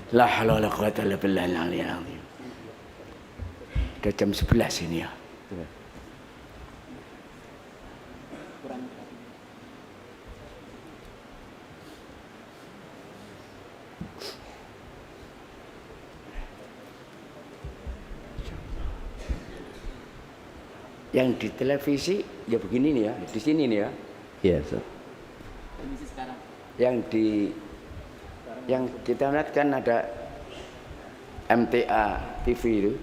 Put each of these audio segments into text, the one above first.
La haula wala quwwata illa billahil aliyyil azim. Udah jam 11 ini ya. Yang di televisi ya begini nih ya, di sini nih ya. Iya, so. Yang kita lihat kan ada MTA TV itu.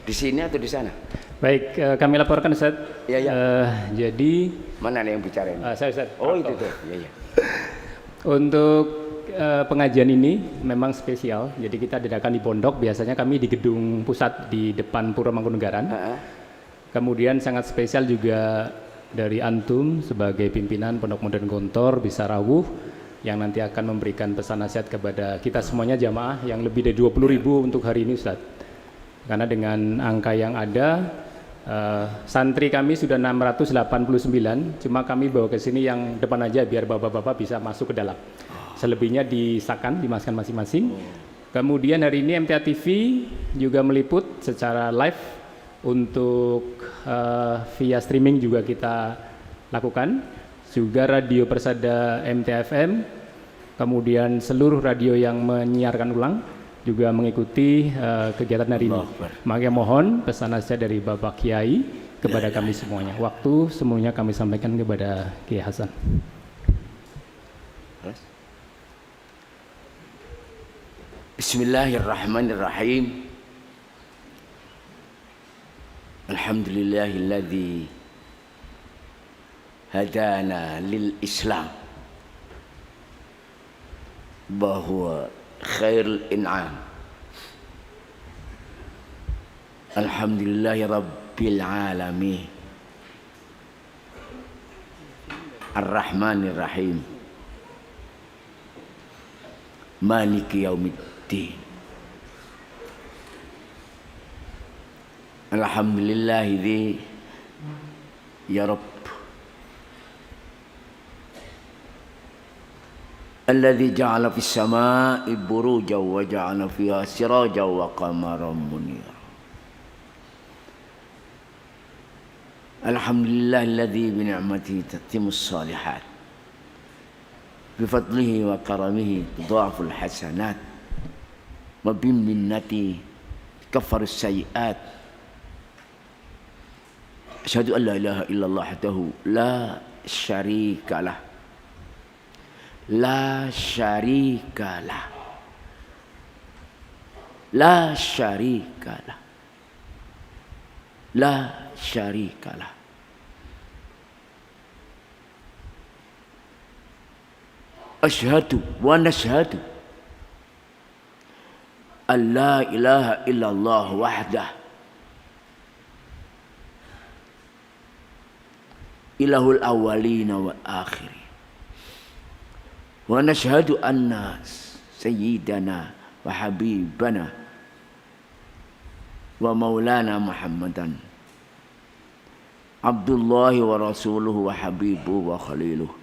Di sini atau di sana? Baik, kami laporkan Ustaz. Iya, iya. Jadi mana yang bicara ini? saya Ustaz. Oh, itu tuh. Iya, iya. Untuk pengajian ini memang spesial. Jadi kita adakan di pondok. Biasanya kami di gedung pusat di depan Pura Mangkunegaran. Kemudian sangat spesial juga dari antum sebagai pimpinan Pondok Modern Gontor bisa rawuh yang nanti akan memberikan pesan nasihat kepada kita semuanya jamaah yang lebih dari 20.000 untuk hari ini Ustaz. Karena dengan angka yang ada santri kami sudah 689, cuma kami bawa ke sini yang depan aja biar bapak-bapak bisa masuk ke dalam. Selebihnya disakan, dimasukkan masing-masing. Kemudian hari ini MTA TV juga meliput secara live untuk via streaming juga kita lakukan. Juga Radio Persada MTA FM, kemudian seluruh radio yang menyiarkan ulang juga mengikuti kegiatan hari ini. Makanya mohon pesan nasihat dari Bapak Kiai kepada kami semuanya. Waktu semuanya kami sampaikan kepada Kiai Hasan. Bismillahirrahmanirrahim. Alhamdulillahilladzi hadana lil Islam bahwa khairul in'am. Alhamdulillahi rabbil alamin. Ar-Rahmanir Rahim. Maliki yaumiddin. Alhamdulillahi ya Rabb alladzi ja'ala fis samaa'i burujan wa ja'ala fiha sirajan wa qamaran munira. Alhamdulillahilladzi bi ni'matihi tatimmus shalihat bi fadlihi wa karamihi tudha'aful hasanat wa bi minnatihi kaffarus sayyi'at. Asyhadu an la ilaha illallah wahdahu la syarikalah. La syarikalah. La syarikalah. La syarikalah. Asyhadu wa nashhadu an la ilaha illallah wahdahu ilahul awwalina wal akhirin. Wa nashhadu anna sayyidana wa habibana wa maulana Muhammadan Abdullah wa rasuluhu wa habibuhu wa khaliluhu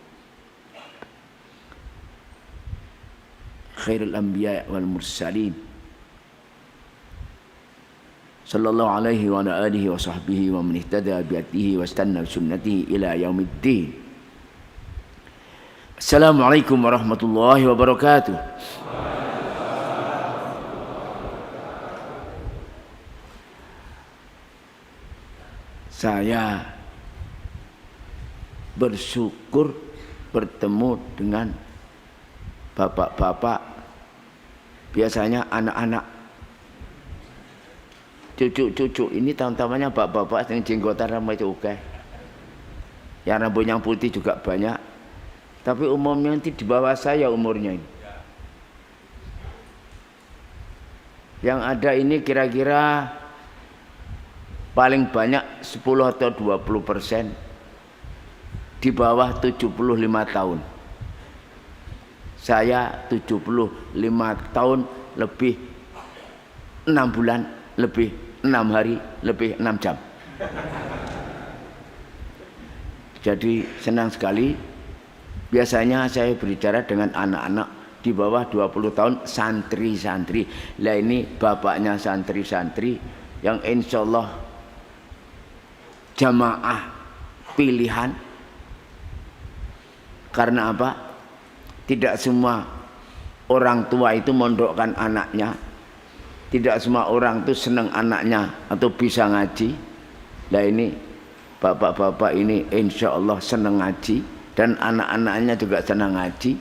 khairul anbiya wal mursalin sallallahu alaihi wa ala alihi wa sahbihi wa man ihtada bi hadihi wa istanna bi sunnatihi ila yaumiddin. Assalamualaikum warahmatullahi wabarakatuh. Saya bersyukur bertemu dengan bapak-bapak, biasanya anak-anak, cucu-cucu ini tahun-tahunnya bapak-bapak yang jenggotan rambut juga, yang rambutnya putih juga banyak, tapi umumnya nanti di bawah saya umurnya ini. Yang ada ini kira-kira paling banyak 10 atau 20% di bawah 75 tahun. Saya 75 tahun lebih 6 bulan lebih 6 hari lebih 6 jam. Jadi senang sekali. Biasanya saya berbicara dengan anak-anak di bawah 20 tahun santri-santri. Lah ini bapaknya santri-santri yang insya Allah jamaah pilihan. Karena apa? Tidak semua orang tua itu mondokkan anaknya, tidak semua orang itu senang anaknya atau bisa ngaji. Lah ini bapak-bapak ini insya Allah senang ngaji dan anak-anaknya juga senang ngaji,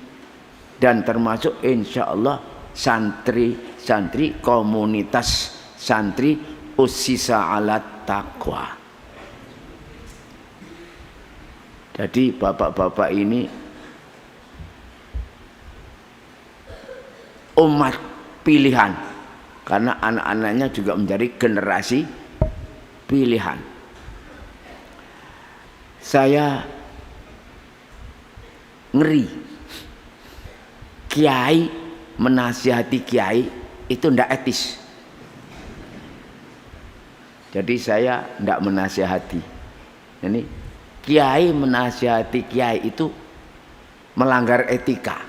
dan termasuk insya Allah santri-santri komunitas santri usisa alat taqwa. Jadi bapak-bapak ini umat pilihan, karena anak-anaknya juga menjadi generasi pilihan. Saya ngeri kiai menasihati kiai itu ndak etis. Jadi saya ndak menasihati. Ini kiai menasihati kiai itu melanggar etika.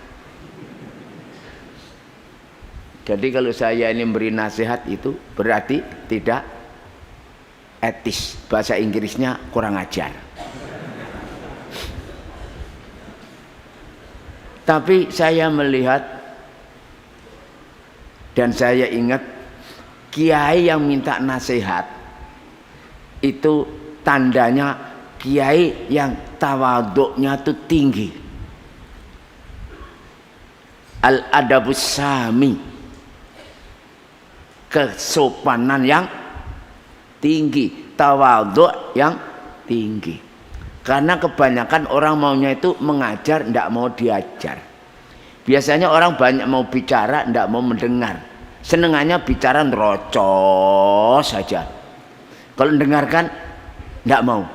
Jadi kalau saya ini memberi nasihat itu berarti tidak etis. Bahasa Inggrisnya kurang ajar. Tapi saya melihat dan saya ingat kiai yang minta nasihat itu tandanya kiai yang tawaduknya itu tinggi. Al-adabus sami, kesopanan yang tinggi, tawaduk yang tinggi. Karena kebanyakan orang maunya itu mengajar, tidak mau diajar. Biasanya orang banyak mau bicara, tidak mau mendengar. Senengannya bicara nerocos saja. Kalau mendengarkan, tidak mau.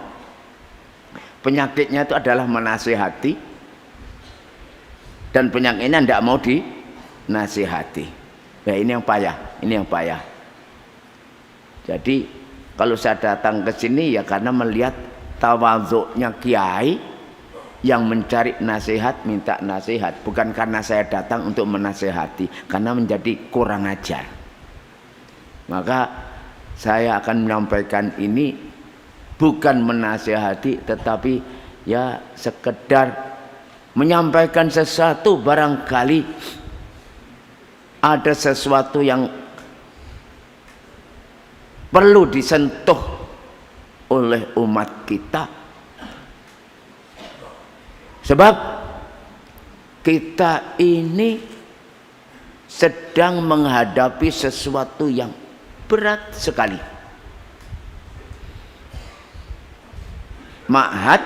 Penyakitnya itu adalah menasihati, dan penyakitnya tidak mau dinasihati. Nah, ini yang payah, ini yang payah. Jadi kalau saya datang ke sini ya karena melihat tawaduknya kiai yang mencari nasihat, minta nasihat, bukan karena saya datang untuk menasihati, karena menjadi kurang ajar. Maka saya akan menyampaikan ini bukan menasihati, tetapi ya sekedar menyampaikan sesuatu, barangkali ada sesuatu yang perlu disentuh oleh umat kita, sebab kita ini sedang menghadapi sesuatu yang berat sekali. Ma'had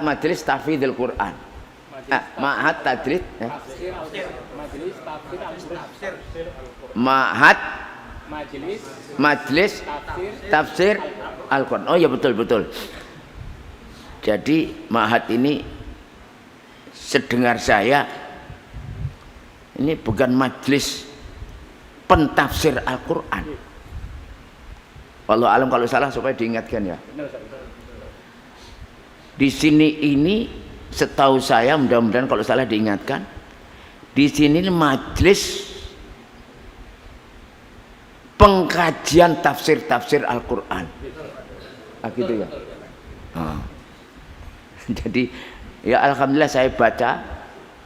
Majelis Tahfidzul Quran, Ma'had Tadris, Ma'had Majelis Tafsir Al-Quran. Oh ya, betul. Jadi Ma'had ini sedengar saya ini bukan majelis pentafsir Al-Quran. Wallahu alam, kalau salah supaya diingatkan ya. Di sini ini setahu saya, mudah-mudahan kalau salah diingatkan, di sini majelis pengkajian tafsir Al-Quran. Gitu ya. Jadi ya alhamdulillah saya baca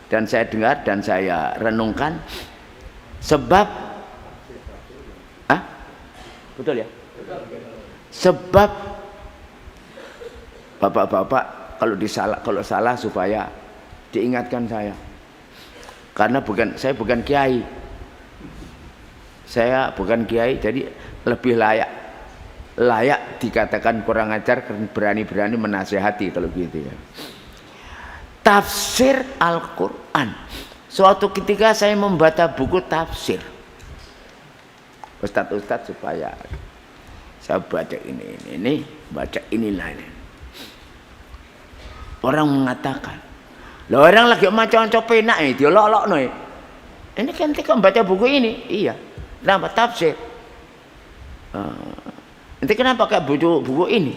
dan saya dengar dan saya renungkan, sebab betul ya, sebab bapak-bapak kalau salah supaya diingatkan saya, karena saya bukan kiai. Saya bukan kiai, jadi lebih layak dikatakan kurang ajar, berani-berani menasihati kalau gitu ya. Tafsir Al-Quran. Suatu ketika saya membaca buku tafsir, Ustadz supaya saya baca ini, baca inilah ini. Orang mengatakan, loh orang lagi macam-macam penak ini, dia lolok nih. Ini kan ketika membaca buku ini, iya. Kenapa tafsir? Nanti kenapa kayak buku ini?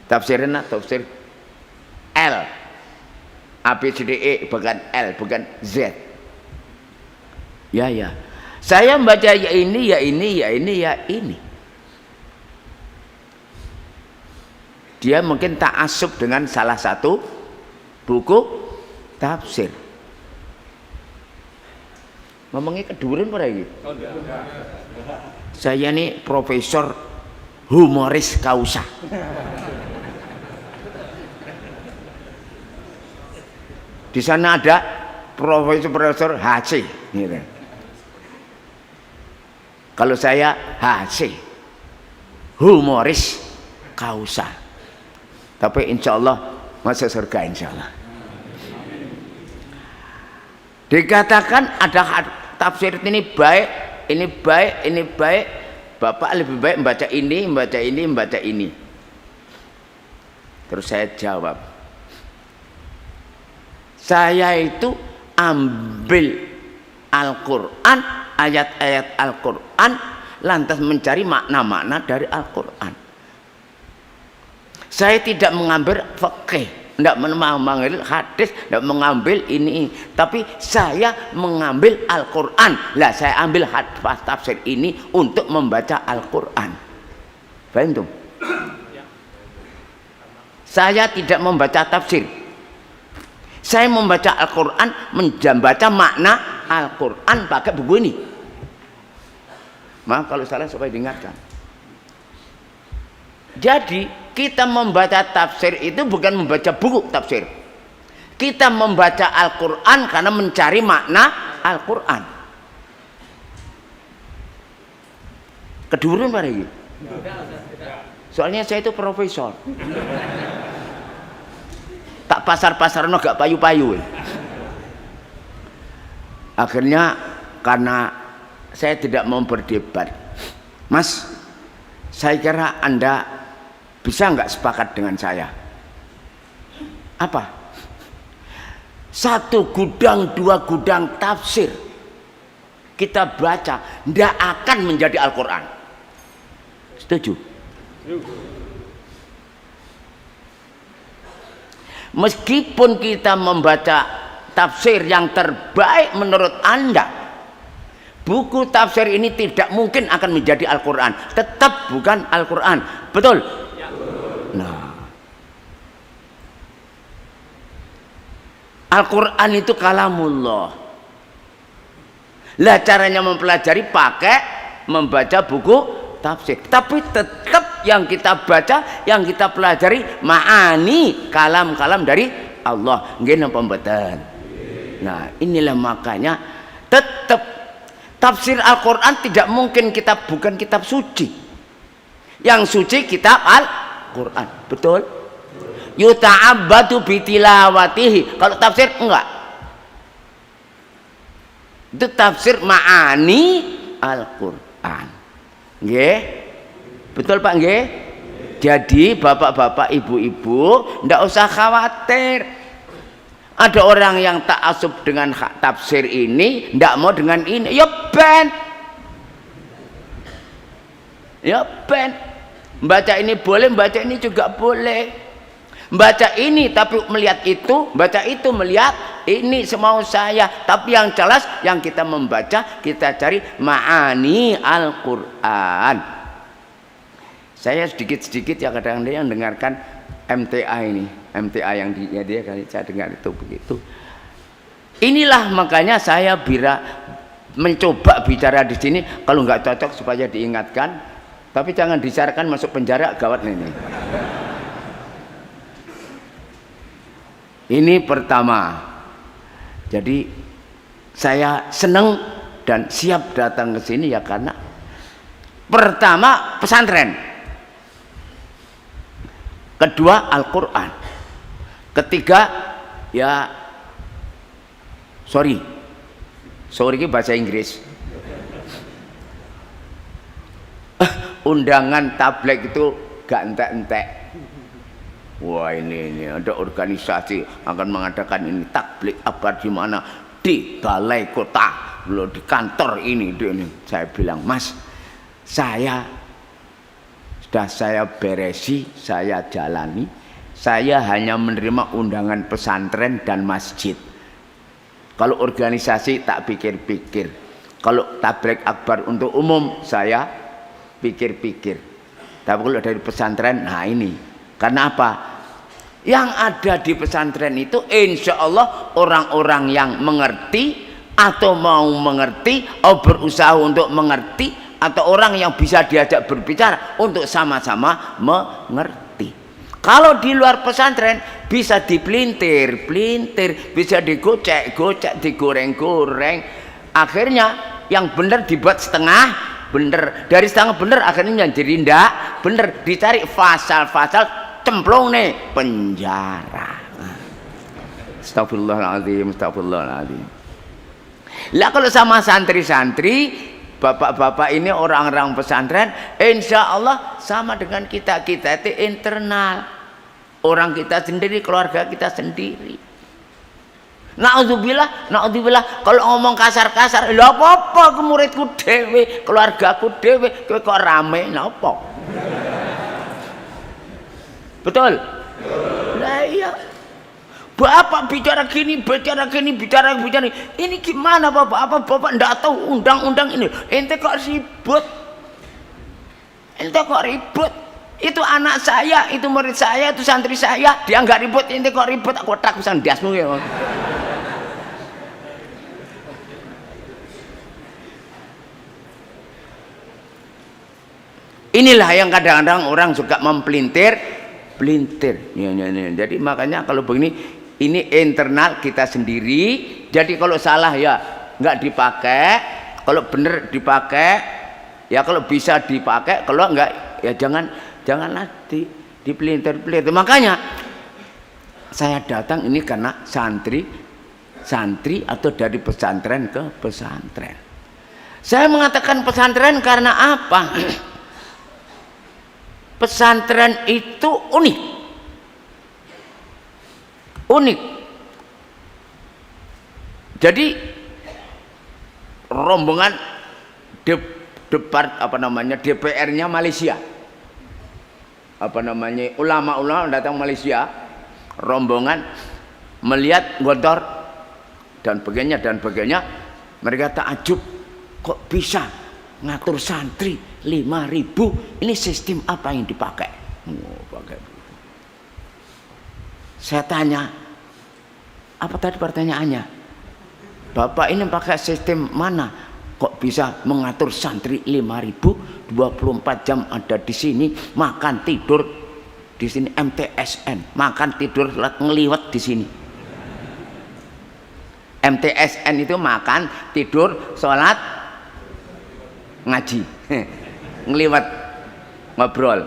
Tafsirnya tafsir L A B C D E bukan L, bukan Z. Ya. Saya membaca ya ini, ya ini, ya ini, ya ini. Dia mungkin ta'assub dengan salah satu buku tafsir. Ngomongnya keduren pada ini. Saya ini profesor humoris kausa. Di sana ada profesor HC. Gitu. Kalau saya HC, humoris kausa. Tapi insya Allah masuk surga insya Allah. Dikatakan ada tafsir ini baik, ini baik, ini baik. Bapak lebih baik membaca ini, membaca ini, membaca ini. Terus saya jawab, saya itu ambil Al-Quran, ayat-ayat Al-Quran, lantas mencari makna-makna dari Al-Quran. Saya tidak mengambil fikih, tidak mengambil hadis, tidak mengambil ini, tapi saya mengambil Al-Quran. Lah saya ambil tafsir ini untuk membaca Al-Quran. Paham tuh? Saya tidak membaca tafsir. Saya membaca Al-Quran, membaca makna Al-Quran pakai buku ini. Maaf kalau salah supaya diingatkan. Jadi kita membaca tafsir itu bukan membaca buku tafsir. Kita membaca Al-Quran karena mencari makna Al-Quran. Keduren pada ini. Soalnya saya itu profesor. Tak pasar-pasar no gak payu-payu. Akhirnya karena saya tidak mau berdebat, Mas, saya kira Anda bisa nggak sepakat dengan saya? Apa? Satu gudang, dua gudang tafsir kita baca tidak akan menjadi Al-Quran. Setuju? Meskipun kita membaca tafsir yang terbaik menurut Anda, buku tafsir ini tidak mungkin akan menjadi Al-Quran. Tetap bukan Al-Quran. Betul? Nah, Al-Quran itu kalamullah. Lah caranya mempelajari pakai membaca buku tafsir. Tapi tetap yang kita baca, yang kita pelajari ma'ani, kalam-kalam dari Allah. Nggih napa mboten? Nah, inilah makanya tetap tafsir Al-Quran tidak mungkin bukan kitab suci. Yang suci kitab Al-Quran. Betul? Yuta'abbadu bitilawatihi. Kalau tafsir enggak. Itu tafsir ma'ani Al-Quran. Nggih? Betul Pak nggih? Jadi bapak-bapak, ibu-ibu ndak usah khawatir. Ada orang yang ta'assub dengan tafsir ini, ndak mau dengan ini. Ya ben. Ya ben. Baca ini boleh, baca ini juga boleh. Baca ini tapi melihat itu, baca itu melihat ini semau saya. Tapi yang jelas yang kita membaca, kita cari ma'ani Al-Quran. Saya sedikit-sedikit ya kadang-kadang yang dengarkan MTA ini, MTA yang dia saya dengar itu begitu. Inilah makanya saya mencoba bicara di sini, kalau nggak cocok supaya diingatkan, tapi jangan disarankan masuk penjara, gawat ini. Ini pertama. Jadi saya senang dan siap datang ke sini ya karena pertama pesantren. Kedua Al-Quran. Ketiga ya sorry ini bahasa Inggris. Undangan tabligh itu gak entek-entek. Wah ini ada organisasi akan mengadakan ini tabligh apa di mana, di balai kota, belum di kantor ini. Saya bilang, Mas, sudah saya beresi, saya jalani, Saya hanya menerima undangan pesantren dan masjid. Kalau organisasi tak pikir-pikir. Kalau tabligh akbar untuk umum saya pikir-pikir. Tapi kalau dari pesantren, nah ini. Karena apa? Yang ada di pesantren itu insya Allah orang-orang yang mengerti atau mau mengerti atau berusaha untuk mengerti, atau orang yang bisa diajak berbicara untuk sama-sama mengerti. Kalau di luar pesantren bisa dipelintir, bisa digocek-gocek, digoreng-goreng. Akhirnya yang benar dibuat setengah benar, dari setengah benar akhirnya jadi ndak benar, dicari pasal-pasal, cemplung nih penjara. Astagfirullahaladzim, astagfirullahaladzim. Lah kalau sama santri-santri, bapak-bapak ini orang-orang pesantren, insya Allah sama dengan kita itu internal, orang kita sendiri, keluarga kita sendiri. Na'udzubillah, kalau ngomong kasar-kasar, lha apa-apa ke muridku dhewe, keluargaku dhewe, kowe kok rame napa? Betul? Lah iya. Bapak bicara gini. Ini gimana Bapak? Apa Bapak ndak tahu undang-undang ini? Ente kok ribut? Itu anak saya, itu murid saya, itu santri saya. Dia nggak ribut, ente kok ribut? Aku tak pisan dasmu ya. Inilah yang kadang-kadang orang suka mempelintir. Ya. Jadi makanya kalau begini, ini internal kita sendiri. Jadi kalau salah ya nggak dipakai, kalau benar dipakai, ya kalau bisa dipakai, kalau enggak ya janganlah dipelintir. Makanya saya datang ini karena santri atau dari pesantren ke pesantren. Saya mengatakan pesantren karena apa? Pesantren itu unik. Jadi rombongan DPR-nya Malaysia, ulama-ulama datang Malaysia, rombongan melihat Gontor dan sebagainya, mereka takjub, kok bisa ngatur santri 5.000, ini sistem apa yang dipakai? Saya tanya, apa tadi pertanyaannya? Bapak ini pakai sistem mana? Kok bisa mengatur santri 5.000, 24 jam ada di sini, makan tidur di sini, MTSN, makan tidur ngeliwat di sini. MTSN itu makan tidur sholat ngaji, ngeliwat ngobrol.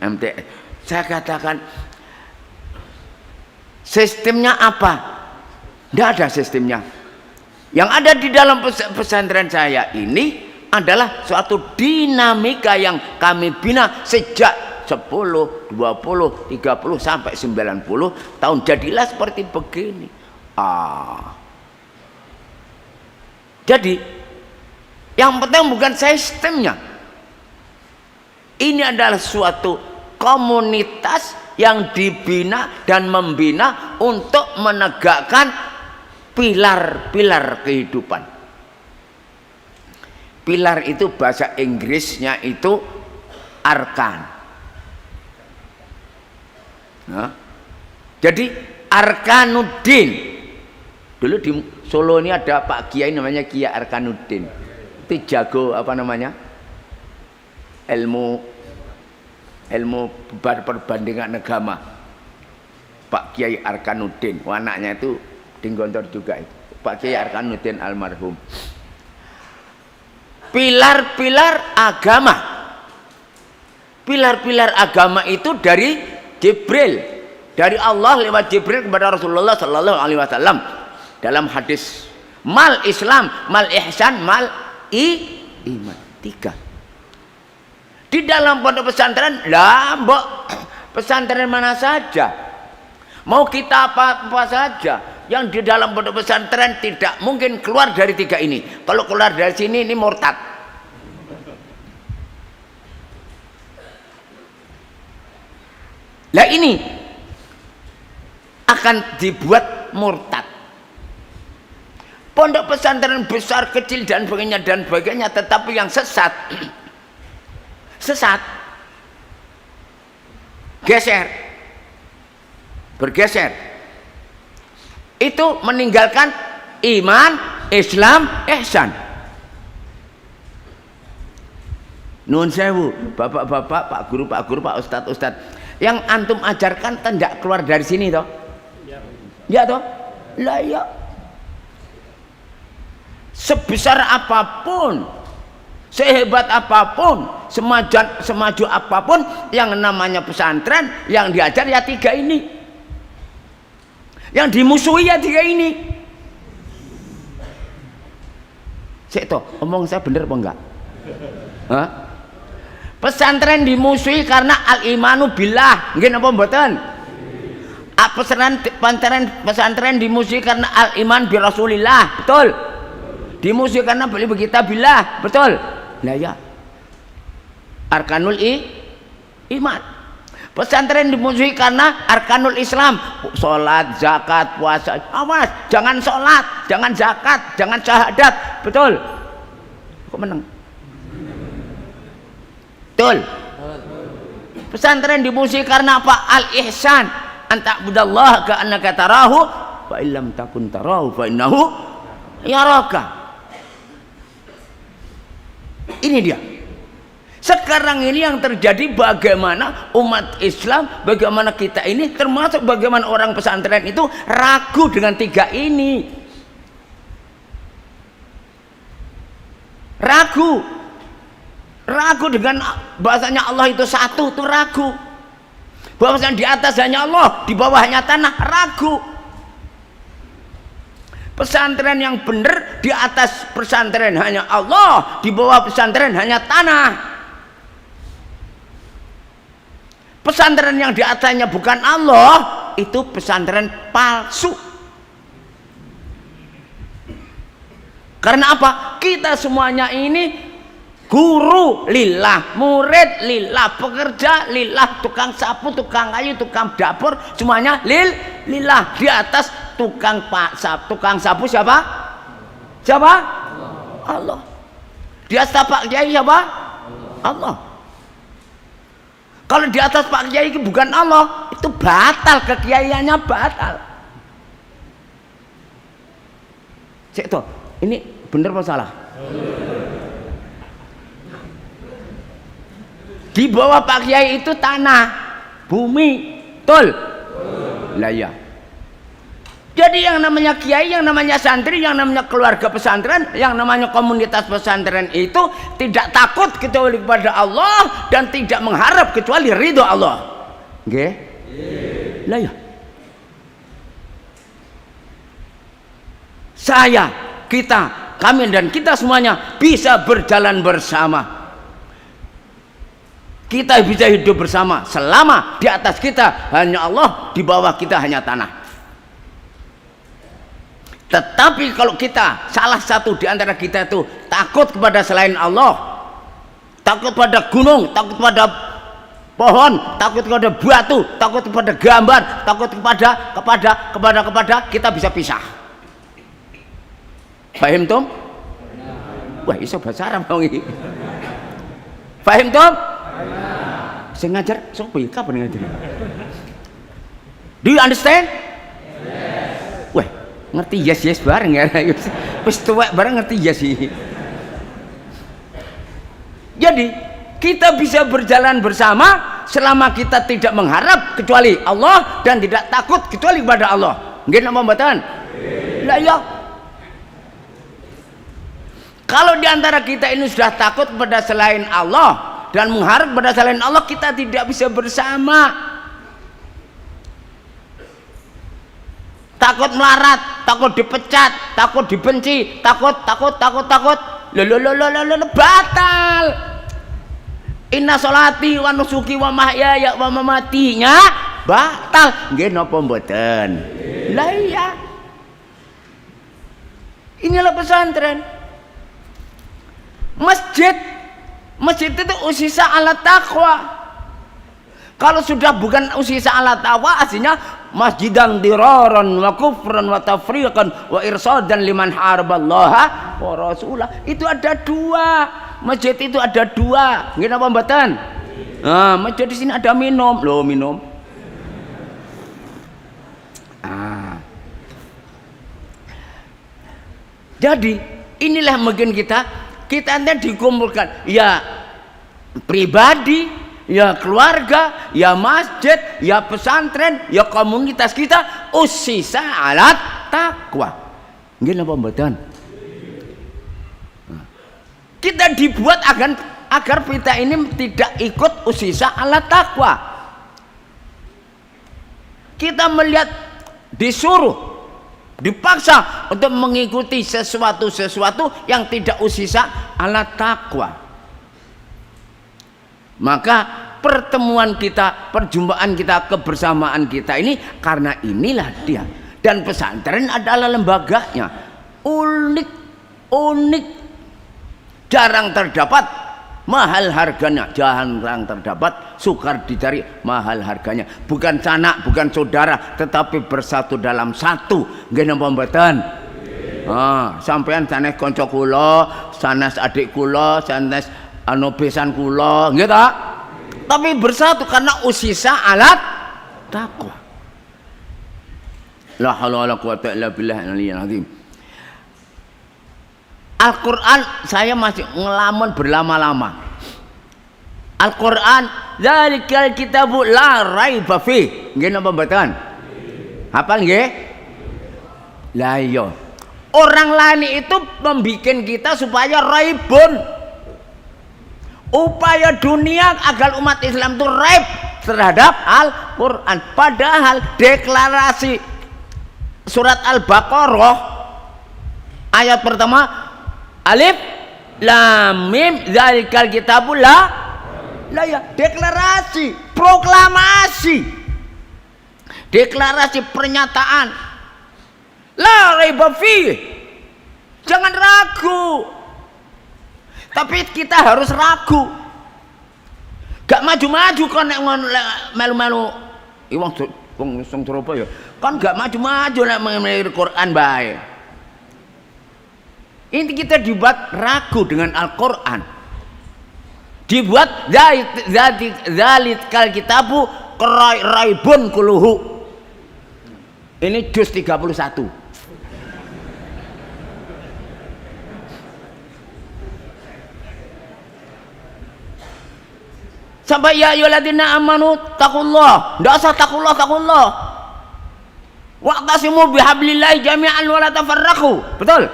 MTS. Saya katakan sistemnya apa? Tidak ada sistemnya. Yang ada di dalam pesantren saya ini adalah suatu dinamika yang kami bina sejak 10, 20, 30 sampai 90 tahun. Jadilah seperti begini. Jadi yang penting bukan sistemnya. Ini adalah suatu komunitas yang dibina dan membina untuk menegakkan pilar-pilar kehidupan. Pilar itu bahasa Inggrisnya itu arkan. Jadi Arkanuddin. Dulu di Solo ini ada Pak Kiai namanya Kiai Arkanuddin. Itu jago ilmu perbandingan agama. Pak Kiai Arkanuddin, anaknya itu di Gontor juga itu. Pak Kiai Arkanuddin almarhum. Pilar-pilar agama. Pilar-pilar agama itu dari Jibril, dari Allah lewat Jibril kepada Rasulullah sallallahu alaihi wasallam. Dalam hadis mal Islam, mal ihsan, mal iman. 3. Di dalam pondok pesantren, pesantren mana saja, mau kita apa saja, yang di dalam pondok pesantren tidak mungkin keluar dari 3 ini. Kalau keluar dari sini ini murtad. Lah ini akan dibuat murtad. Pondok pesantren besar, kecil dan sebagainya, tetapi yang sesat, bergeser, itu meninggalkan iman, Islam, ihsan. Nuwun sewu, bapak-bapak, pak guru, pak ustadz, yang antum ajarkan tidak keluar dari sini toh? Ya toh? Lah ya. Sebesar apapun, sehebat apapun, semaju apapun, yang namanya pesantren, yang diajar ya 3 ini, yang dimusuhi ya 3 ini. Sik toh, omong saya bener apa enggak? Hah? Pesantren dimusuhi karena al-imanu billah, nggih napa mboten? Pesantren dimusuhi karena al-iman bi Rasulillah, betul? Dimusuhi karena beli kita billah, betul? Nah ya. Arkanul iman. Pesantren dimusuhi karena arkanul Islam, salat, zakat, puasa. Awas, jangan salat, jangan zakat, jangan syahadat, betul? Kok menang? Betul. Pesantren dimusuhi karena apa? Al-ihsan, anta'budallaha ka'annaka tarahu fa illam takun tarahu fa innahu yaraka. Ini dia. Sekarang ini yang terjadi, bagaimana umat Islam, bagaimana kita ini, termasuk bagaimana orang pesantren itu ragu dengan 3 ini. Ragu dengan bahasanya Allah itu satu, itu ragu. Bahwasanya di atas hanya Allah, di bawahnya tanah, ragu. Pesantren yang benar, di atas pesantren hanya Allah, di bawah pesantren hanya tanah. Pesantren yang di atasnya bukan Allah, itu pesantren palsu. Karena apa? Kita semuanya ini guru lillah, murid lillah, pekerja lillah, tukang sapu, tukang kayu, tukang dapur, semuanya lillah. Di atas tukang sapu siapa? Allah. Di atas Pak Kiai siapa? Allah. Kalau di atas Pak Kiai itu bukan Allah, itu batal, kekiaiannya batal. Cek toh, ini bener apa salah? Di bawah Pak Kiai itu tanah, bumi, betul? Lah ya. Jadi yang namanya kiai, yang namanya santri, yang namanya keluarga pesantren, yang namanya komunitas pesantren itu tidak takut kecuali kepada Allah dan tidak mengharap kecuali ridho Allah. Nggih? Lah ya. Saya, kita, kami dan kita semuanya bisa berjalan bersama. Kita bisa hidup bersama selama di atas kita hanya Allah, di bawah kita hanya tanah. Tetapi kalau kita, salah satu di antara kita itu takut kepada selain Allah, takut pada gunung, takut pada pohon, takut kepada batu, takut kepada gambar, takut kepada kita bisa pisah. Paham tum? Wah, iso bahasa Arab dong ini. Paham tum? Saya ngajar, sopo ya kapan ngajar? Do you understand? Wah, ngerti yes bareng ya. Wis tuwek bareng ngerti yes sih. Jadi kita bisa berjalan bersama selama kita tidak mengharap kecuali Allah dan tidak takut kecuali kepada Allah. Nggih napa mboten? Lah ya. Kalau di antara kita ini sudah takut kepada selain Allah dan mengharap kepada selain Allah, kita tidak bisa bersama. Takut melarat, takut dipecat, takut dibenci, takut. Lho, batal. Inna sholati wa nusuki wa mahyaya wa mamatinya batal. Nggih napa mboten? Lah iya. Inilah pesantren. Masjid itu usisa ala taqwa. Kalau sudah bukan usisa ala taqwa, artinya masjidan diraran wa kufran wa tafriqan wa irsadan liman haraballaha wa rasulah. Itu ada dua. Masjid itu ada dua. Nggih napa mboten? Nah, masjid di sini ada minum. Loh, minum. Jadi inilah mungkin kita nanti dikumpulkan ya pribadi, ya keluarga, ya masjid, ya pesantren, ya komunitas kita usisa alat takwa. Nggih napa mboten? Kita dibuat agar kita ini tidak ikut usisa alat takwa. Kita melihat disuruh, dipaksa untuk mengikuti sesuatu yang tidak usisa alat takwa. Maka pertemuan kita, perjumpaan kita, kebersamaan kita ini karena inilah dia. Dan pesantren adalah lembaganya. Unik, jarang terdapat, mahal harganya. Jarang terdapat, sukar dicari, mahal harganya. Bukan sanak, bukan saudara, tetapi bersatu dalam satu. Nggih napa mboten? Sampean sanes kanca kula, sanes adik kula, sanes besan kula, nggih ta? Tapi bersatu karena usisa alat takwa. La haula wala quwata illa billahil azim. Al-Quran saya masih ngelamun berlama-lama. Al-Quran dzalikal kitabu la raiba fi. Nggih napa mboten? Hafal nggih? Lah iya. Orang lain itu membikin kita supaya raibun. Upaya dunia agar umat Islam itu raib terhadap Al-Quran. Padahal deklarasi surat Al-Baqarah ayat pertama alif lam mim dzalikal kitabu la ya, deklarasi, proklamasi, pernyataan la raiba fi, jangan ragu. Tapi kita harus ragu, gak maju-maju kan nek melu-melu wong sing Surabaya kan gak maju-maju nek melu Quran bae. Ini kita dibuat ragu dengan Al-Quran, dibuat dzalikal kitabu raibun kuluhu. Ini juz 31. Sampai ya ayyuhalladzina amanu taqullah. Enggak usah taqullah. Wa'tasimu bihablillahi jami'an wa la tafarraqu. Betul?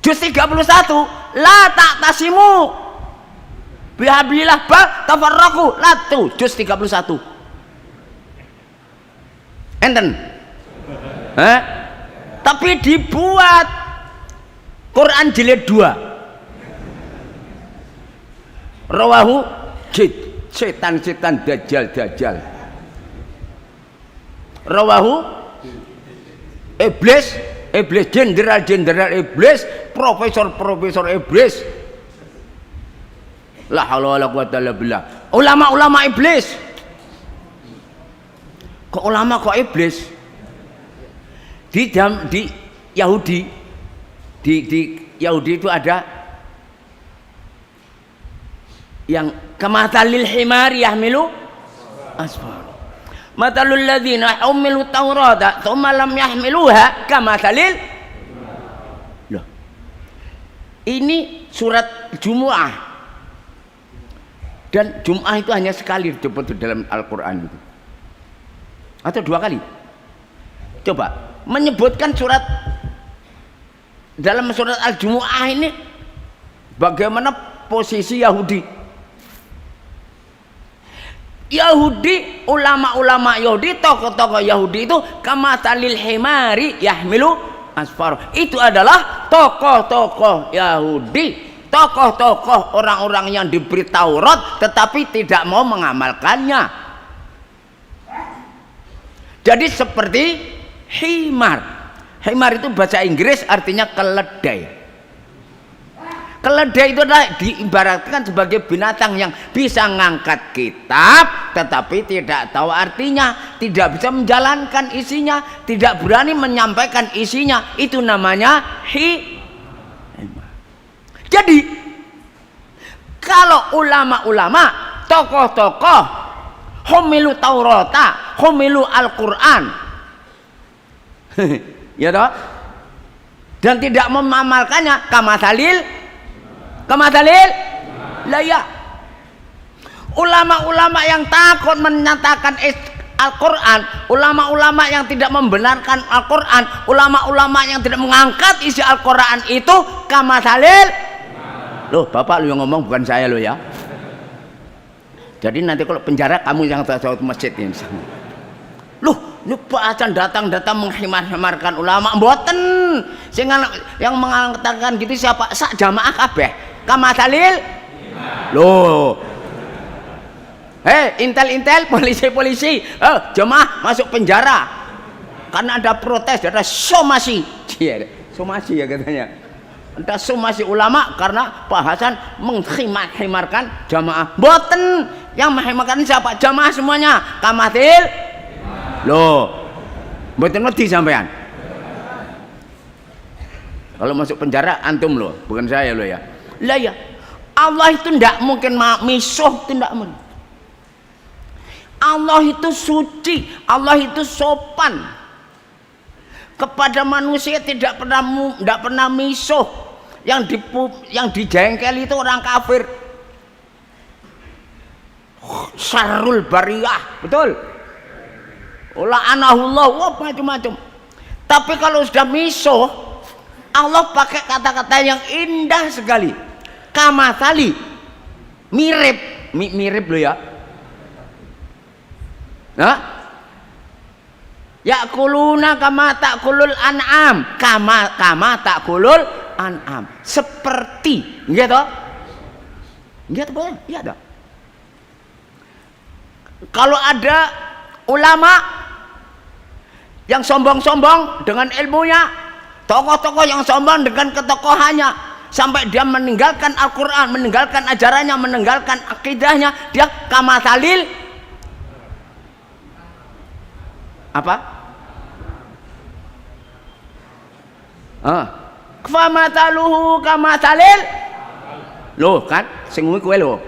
Juz 31 la ta'tasimu bihablillah ba tafarraqu la tu juz 31. Enten. Tapi dibuat Quran jilid 2. Rawahu setan dajjal. Rawahu iblis, jenderal iblis, profesor iblis. La haula wala quwata illa billah. Ulama iblis. Kok ulama kok iblis? Di Yahudi, di Yahudi itu ada yang kamathalil himari yahmilu asfar. Mathalul ladzina humilu taurata tsumma lam yahmiluha kamathalil. Loh. Ini surat Jumu'ah. Dan Jumu'ah itu hanya sekali disebut dalam Al-Qur'an itu. Atau 2 kali. Coba menyebutkan surat dalam surat Al-Jumu'ah ini bagaimana posisi Yahudi. Ulama-ulama Yahudi, tokoh-tokoh Yahudi itu kamathalil himari yahmilu asfar. Itu adalah tokoh-tokoh Yahudi, tokoh-tokoh orang-orang yang diberi Taurat tetapi tidak mau mengamalkannya. Jadi seperti himar. Himar itu bahasa Inggris artinya keledai. Keledai itu adalah diibaratkan sebagai binatang yang bisa ngangkat kitab tetapi tidak tahu artinya. tidak bisa menjalankan isinya, tidak berani menyampaikan isinya, itu namanya himar. Jadi kalau ulama-ulama, tokoh-tokoh humilu Taurata, humilu Al-Quran ya toh, dan tidak memamalkannya, kamathalil lah ya. Ulama-ulama yang takut menyatakan Al-Quran, ulama-ulama yang tidak membenarkan Al-Quran, ulama-ulama yang tidak mengangkat isi Al-Quran itu kamathalil. Loh, Bapak lu yang ngomong, bukan saya lo ya. Jadi nanti kalau penjara kamu yang tahu masjid ini. Loh, ini Pak Hasan datang menghimar-himarkan ulama, mboten. Sehingga yang mengatakan gitu siapa? Sak jamaah kabeh. Kamathalil. Loh. Intel, polisi, jemaah masuk penjara karena ada protes, ada somasi. Iya, somasi ya katanya. Ada somasi ulama karena Pak Hasan menghimar-himarkan jamaah. Boten, yang menghimarkan siapa? Jamaah semuanya. Kamatil. Loh, boten ngerti sampean. Kalau masuk penjara antum loh, bukan saya loh ya. Lah ya, Allah itu tidak mungkin misuh, tidak mungkin. Allah itu suci, Allah itu sopan kepada manusia, tidak pernah misuh. Yang dijengkel itu orang kafir, syarrul bariyah, betul. La'anahullah, macam-macam. Tapi kalau sudah misuh, Allah pakai kata-kata yang indah sekali. Kamathali, mirip loh ya. Nah, yakuluna kama takulul an'am, kama takulul an'am, seperti gitu. Gitu boleh, iya dong. Kalau ada ulama yang sombong-sombong dengan ilmunya, tokoh-tokoh yang sombong dengan ketokohannya, sampai dia meninggalkan Al-Quran, meninggalkan ajarannya, meninggalkan akidahnya, dia kamathalil apa? Kamathaluhu kamathalil. Loh kan, sing kowe lho.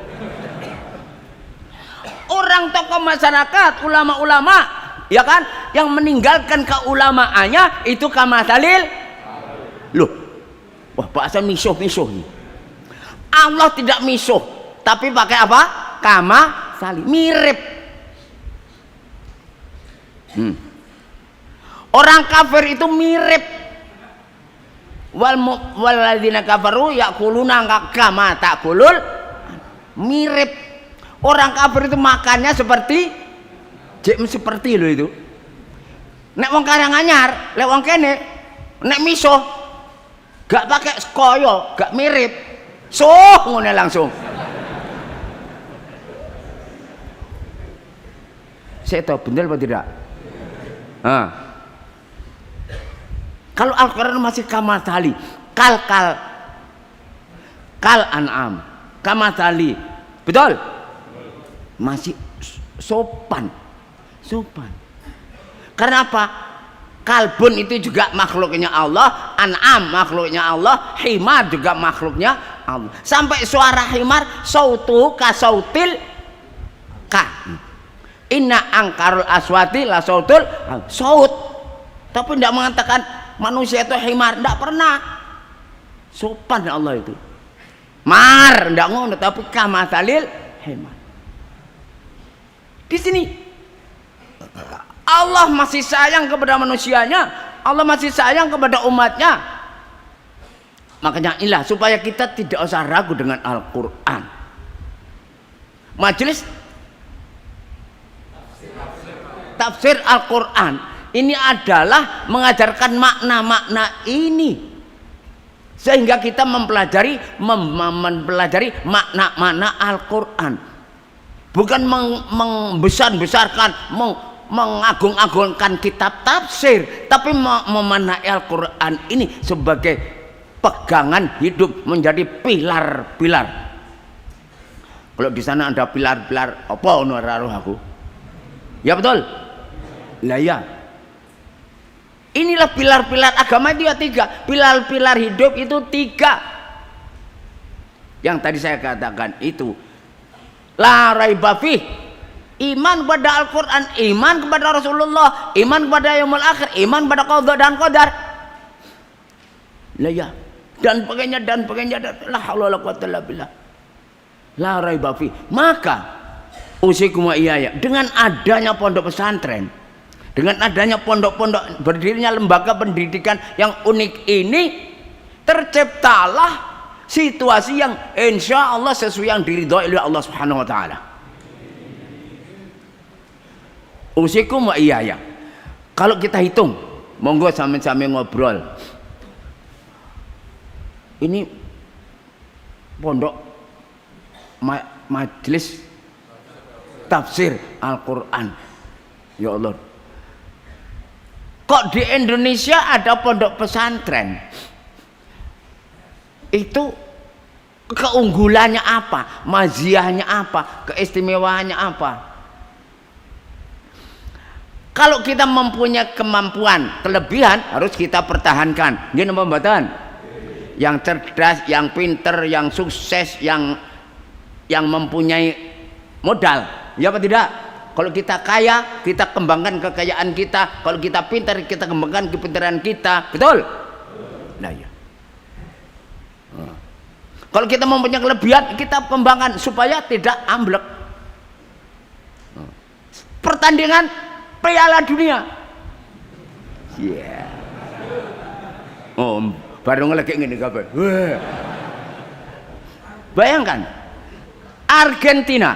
Orang tokoh masyarakat, ulama-ulama, ya kan, yang meninggalkan keulamaannya itu kamathalil. Loh, wah Pak Hasan misuh nih. Allah tidak misuh, tapi pakai apa? Kamathali, mirip. Orang kafir itu mirip. Walladzina kafaru yakuluna kama takulul, mirip. Orang kafir itu makannya seperti loh itu. Nek wong Karanganyar, lek wong kene nek miso gak pakai koyo, gak mirip. Ngene langsung. Saya tahu bener apa tidak? Kalau Al-Quran masih kamathali, kal an'am, kamathali, betul? Masih sopan. Karena apa? Kalbun itu juga makhluknya Allah, an'am makhluknya Allah, himar juga makhluknya Allah. Sampai suara himar, sautu kasautil ka. Inna angkarul aswati la sautul saut. Tapi tidak mengatakan manusia itu himar, tidak pernah. Sopan Allah itu. Mar, tidak ngono, tapi kamathalil himar. Di sini Allah masih sayang kepada manusianya, Allah masih sayang kepada umatnya. Makanya inilah supaya kita tidak usah ragu dengan Al-Quran. Majelis tafsir Al-Quran ini adalah mengajarkan makna-makna ini, sehingga kita mempelajari makna-makna Al-Quran, bukan membesar-besarkan, mengagung-agungkan kitab tafsir, tapi memaknai Al-Quran ini sebagai pegangan hidup, menjadi pilar-pilar. Kalau di sana ada pilar-pilar apa ono aku? Ya betul. Lah ya. Inilah pilar-pilar agama itu ya 3. Pilar-pilar hidup itu 3. Yang tadi saya katakan itu la raiba fih. Iman kepada Al-Quran, iman kepada Rasulullah, iman kepada yaumul akhir, iman pada qada dan qadar. Lah ya. Dan pakainya la haula wala quwwata illa billah. La raiba fi. Maka usikum wa iyaya, dengan adanya pondok pesantren, dengan adanya pondok-pondok, berdirinya lembaga pendidikan yang unik ini, terciptalah situasi yang insya Allah sesuai yang diridhoi oleh Allah Subhanahu wa taala. Usikum wa iyaya. Kalau kita hitung, monggo sampe-sampe ngobrol. Ini pondok majelis tafsir Al-Quran. Ya Allah. Kok di Indonesia ada pondok pesantren? Itu keunggulannya apa? Maziyahnya apa? Keistimewaannya apa? Kalau kita mempunyai kemampuan, kelebihan, harus kita pertahankan. Gini pembatasan. Yang cerdas, yang pinter, yang sukses, yang mempunyai modal. Ya apa tidak? Kalau kita kaya, kita kembangkan kekayaan kita. Kalau kita pintar, kita kembangkan kepintaran kita. Betul? Nah ya. Kalau kita mempunyai kelebihan, kita kembangkan supaya tidak amblek. Pertandingan Piala Dunia. Yeah. Oh, baru ngelekek ngene kabar. Bayangkan Argentina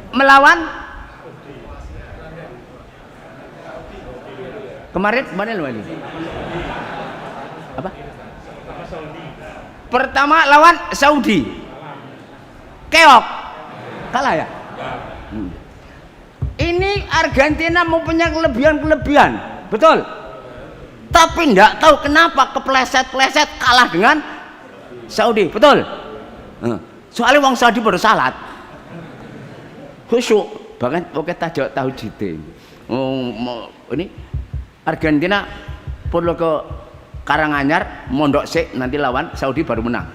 melawan kemarin loh ini. Apa? Pertama lawan Saudi. Keok. Kalah ya? Ini Argentina mempunyai kelebihan-kelebihan, betul? Tapi enggak tahu kenapa kepleset-pleset kalah dengan Saudi, betul? Soalnya wong Saudi baru salat. Khusyuk, bahkan oke tajak tahu jite. Ini Argentina perlu ke Karanganyar, mondok sik nanti lawan Saudi baru menang.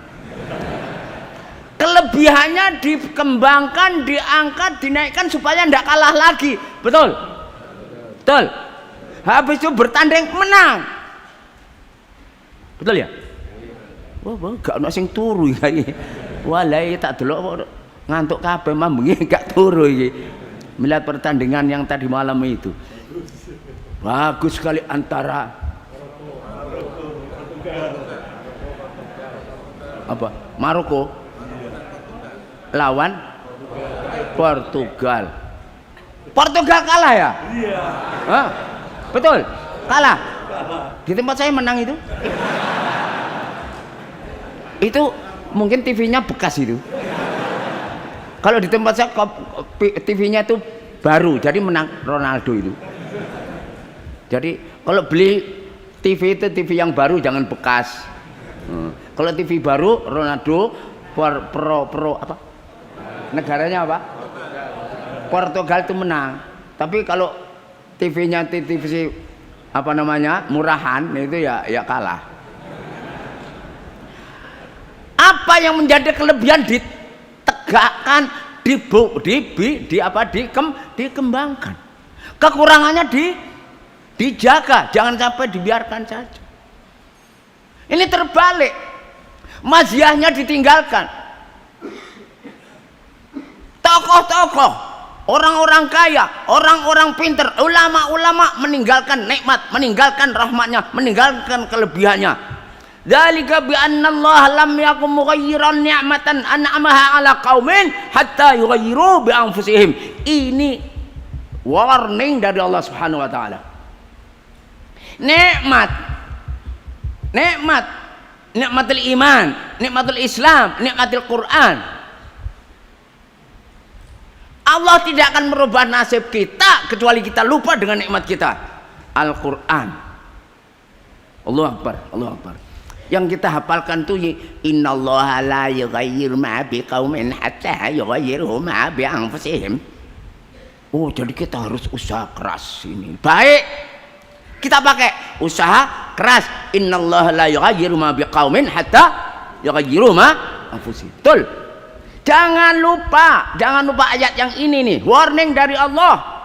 Kelebihannya dikembangkan, diangkat, dinaikkan supaya tidak kalah lagi, betul? Betul. Habis itu bertanding menang, betul ya? Wah, gak ono sing turu iki. Walai tak delok ngantuk kabeh mambengi gak turu iki. Melihat pertandingan yang tadi malam itu. Bagus sekali antara apa? Maroko lawan Portugal. Portugal kalah ya? Iya. Hah? Betul? Kalah. Di tempat saya menang itu. Itu mungkin TV-nya bekas itu. Kalau di tempat saya TV-nya itu baru, jadi menang Ronaldo itu. Jadi kalau beli TV itu TV yang baru, jangan bekas. Kalau TV baru Ronaldo pro apa? Negaranya apa? Portugal itu menang. Tapi kalau TV-nya TV apa namanya murahan itu ya kalah. Apa yang menjadi kelebihan ditegakkan, dikembangkan. Kekurangannya dijaga, jangan sampai dibiarkan saja. Ini terbalik, maziyahnya ditinggalkan. Tokoh-tokoh, orang-orang kaya, orang-orang pinter, ulama-ulama meninggalkan nikmat, meninggalkan rahmatnya, meninggalkan kelebihannya. Dzalika bi anna Allah lam yakum mughayyiran ni'matan an'amaha 'ala qaumin hatta yughayyiru bi anfusihim. Ini warning dari Allah Subhanahu wa taala. Nikmatul iman, nikmatul Islam, nikmatul Quran. Allah tidak akan merubah nasib kita kecuali kita lupa dengan nikmat kita, Al-Quran. Allahu Akbar, Allahu Akbar. Yang kita hafalkan tuh innallaha la yughayyiru ma biqaumin hatta yughayyiru ma bi anfusihim. Oh, jadi kita harus usaha keras ini. Baik. Kita pakai usaha keras. Innallaha la yughayyiru ma biqaumin hatta yughayyiru ma anfusihim. Betul. Jangan lupa ayat yang ini nih, warning dari Allah.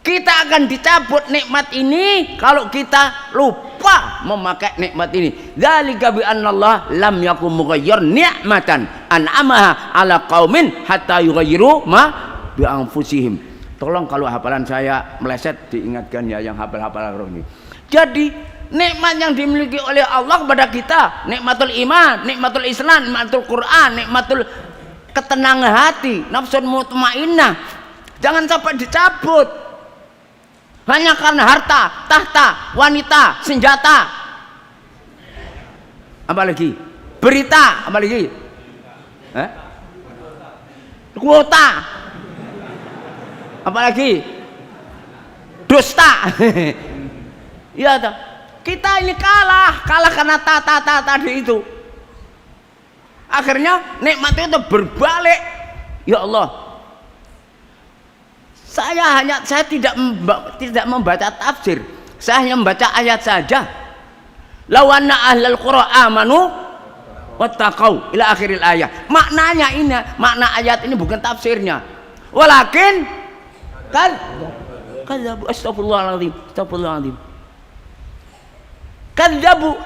Kita akan dicabut nikmat ini kalau kita lupa memakai nikmat ini. Dzalika bi annallaha lam yakum mughayyir ni'matan an'amaha 'ala qaumin hatta yughayyiru ma bi anfusihim. Tolong kalau hafalan saya meleset diingatkan ya yang hafal-hafal roh ini. Jadi nikmat yang dimiliki oleh Allah kepada kita, nikmatul iman, nikmatul Islam, nikmatul Quran, nikmatul ketenangan hati, nafsun mutmainnah. Jangan sampai dicabut. Hanya karena harta, tahta, wanita, senjata. Apa lagi? Berita, apa lagi? Kuota. Apa lagi? Dusta. Iya toh. Kita ini kalah karena tadi itu. Akhirnya nikmat itu berbalik. Ya Allah. Saya tidak membaca tafsir. Saya hanya membaca ayat saja. Lawanna ahlal qura amanu wattaqau ila akhiril ayat. Maknanya ini, makna ayat ini bukan tafsirnya. Walakin kadzabu, astagfirullahaladzim. Kadzabu.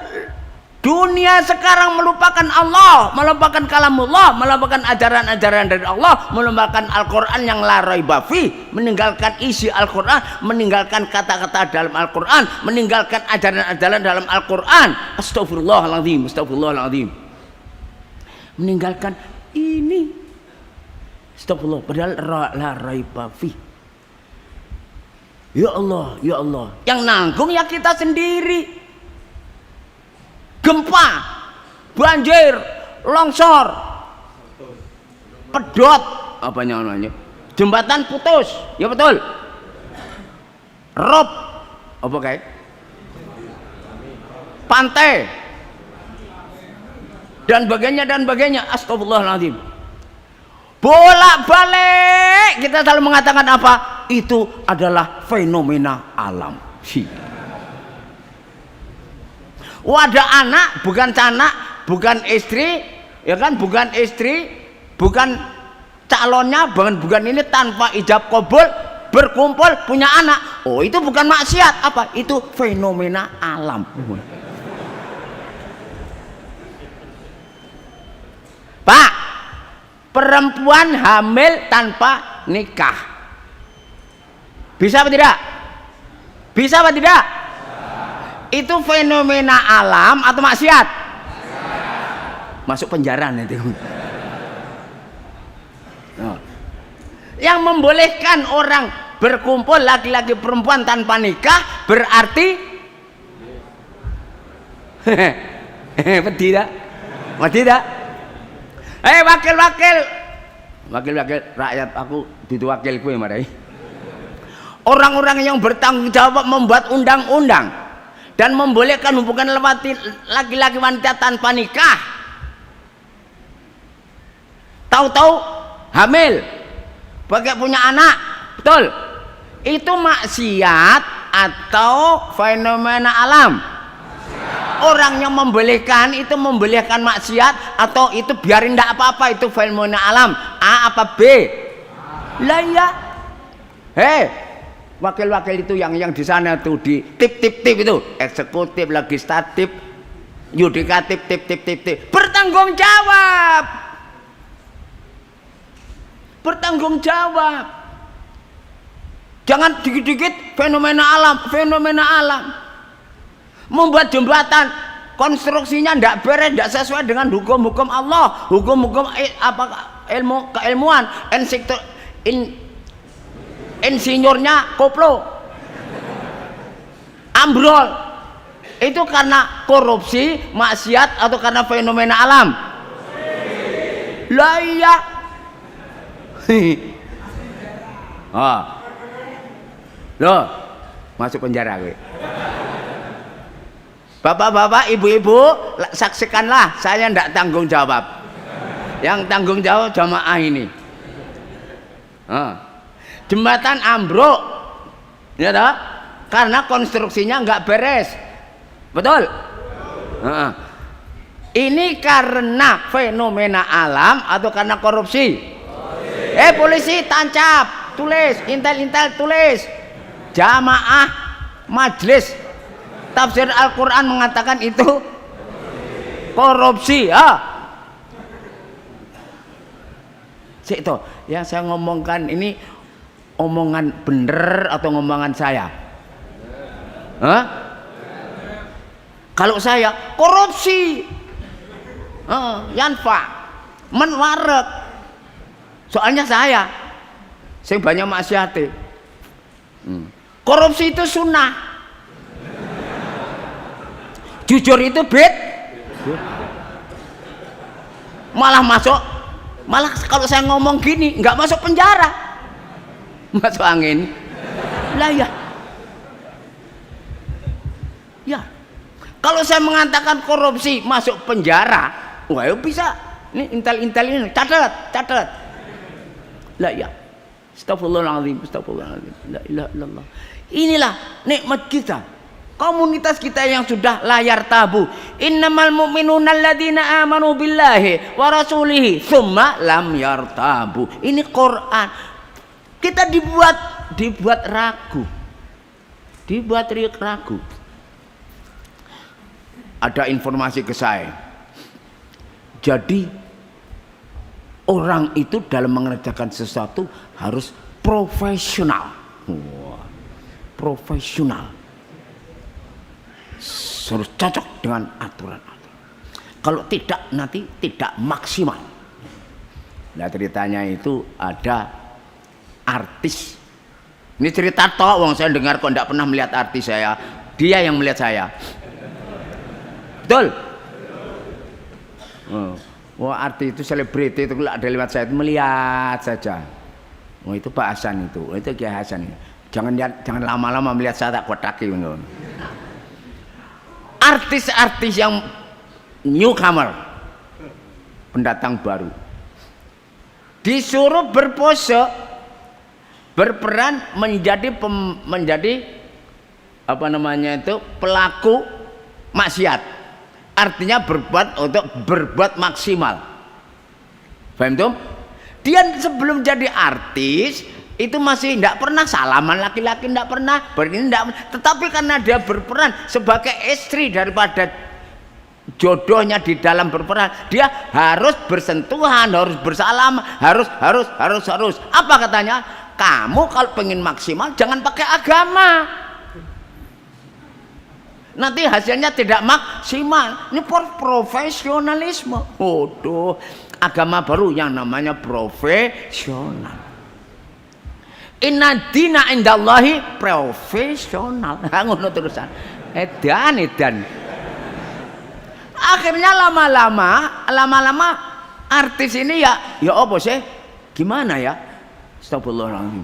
Dunia sekarang melupakan Allah, melupakan kalamullah, melupakan ajaran-ajaran dari Allah, melupakan Al-Quran yang la raiba fi, meninggalkan isi Al-Quran, meninggalkan kata-kata dalam Al-Quran, meninggalkan ajaran-ajaran dalam Al-Quran. Astagfirullahaladzim. Meninggalkan ini. Astagfirullah, padahal la raiba fi. Ya Allah, ya Allah. Yang nanggung ya kita sendiri. Gempa, banjir, longsor, pedot, apa namanya, jembatan putus, ya betul. Rob, apa kayak? Pantai, dan bagainya. Astagfirullahaladzim. Bolak-balik kita selalu mengatakan apa? Itu adalah fenomena alam. Wadah anak, bukan canak, bukan istri, ya kan? Bukan istri, bukan calonnya, bukan ini tanpa ijab kabul berkumpul punya anak. Oh, itu bukan maksiat, apa? Itu fenomena alam. Pak, perempuan hamil tanpa nikah bisa apa tidak? Bisa apa tidak? Itu fenomena alam atau maksiat? Masuk penjara nanti. Yang membolehkan orang berkumpul laki-laki perempuan tanpa nikah berarti tidak? Wakil rakyat aku wakilku yang marahi. Orang-orang yang bertanggung jawab membuat undang-undang dan membolehkan hubungan laki-laki wanita tanpa nikah, tahu-tahu hamil, pakai punya anak, betul? Itu maksiat atau fenomena alam? Orang yang membolehkan itu membolehkan maksiat atau itu biarin tidak apa-apa, itu fenomena alam? A apa B? Lah ya, wakil-wakil itu yang di sana tuh di tip itu eksekutif, legislatif, yudikatif, tip bertanggung jawab. Jangan dikit-dikit fenomena alam. Membuat jembatan konstruksinya tidak beres, tidak sesuai dengan hukum-hukum Allah, hukum-hukum keilmuan, insinyurnya koplo, ambrol. Itu karena korupsi, maksiat atau karena fenomena alam? Lah iya. Loh, masuk penjara gue. Bapak-bapak, ibu-ibu, saksikanlah, saya tidak tanggung jawab. Yang tanggung jawab jamaah ini. Jembatan ambruk, ya toh? Karena konstruksinya nggak beres, betul? Ini karena fenomena alam atau karena korupsi? Polisi tancap, tulis, intel tulis. Jamaah majelis tafsir Al-Quran mengatakan itu korupsi. Sik toh, yang saya ngomongkan ini omongan bener atau ngomongan saya? Kalau saya korupsi, yanfa, menwarek. Soalnya saya banyak maksiate. Korupsi itu sunnah, jujur itu malah kalau saya ngomong gini nggak masuk penjara, masuk angin lah ya. Kalau saya mengatakan korupsi masuk penjara, wah bisa. Ini intel ini catat. Lah ya. Astagfirullahaladzim. La ilaha illallah. Inilah nikmat kita, komunitas kita yang sudah layar tabu. Innamal mu'minuna alladzina amanu billahi wa rasulihi tsumma lam yartabu. Ini Quran. Kita dibuat ragu. Ada informasi ke saya. Jadi orang itu dalam mengerjakan sesuatu harus profesional. Profesional. Harus cocok dengan aturan. Kalau tidak nanti tidak maksimal. Nah ceritanya itu ada artis. Ini cerita toh, wong saya dengar kok tidak pernah melihat artis saya. Dia yang melihat saya. Betul? Wah artis itu selebriti itu kalau ada lewat saya itu melihat saja. Oh itu Pak Hasan itu Kiai Hasan. Jangan lama-lama melihat saya tak kotaki. Artis-artis yang newcomer, pendatang baru, disuruh berpose, berperan menjadi pelaku maksiat. Artinya berbuat maksimal. Paham tuh? Dia sebelum jadi artis itu masih tidak pernah salaman laki-laki, tidak pernah begini, tetapi karena dia berperan sebagai istri daripada jodohnya di dalam berperan, dia harus bersentuhan, harus bersalam, harus. Apa katanya? Kamu kalau pengen maksimal jangan pakai agama. Nanti hasilnya tidak maksimal. Ini profesionalisme. Agama baru yang namanya profesional. Inna dina indallahi profesional. Ngono terusan. Edan. Akhirnya lama-lama artis ini ya apa sih? Gimana ya? Astagfirullahaladzim.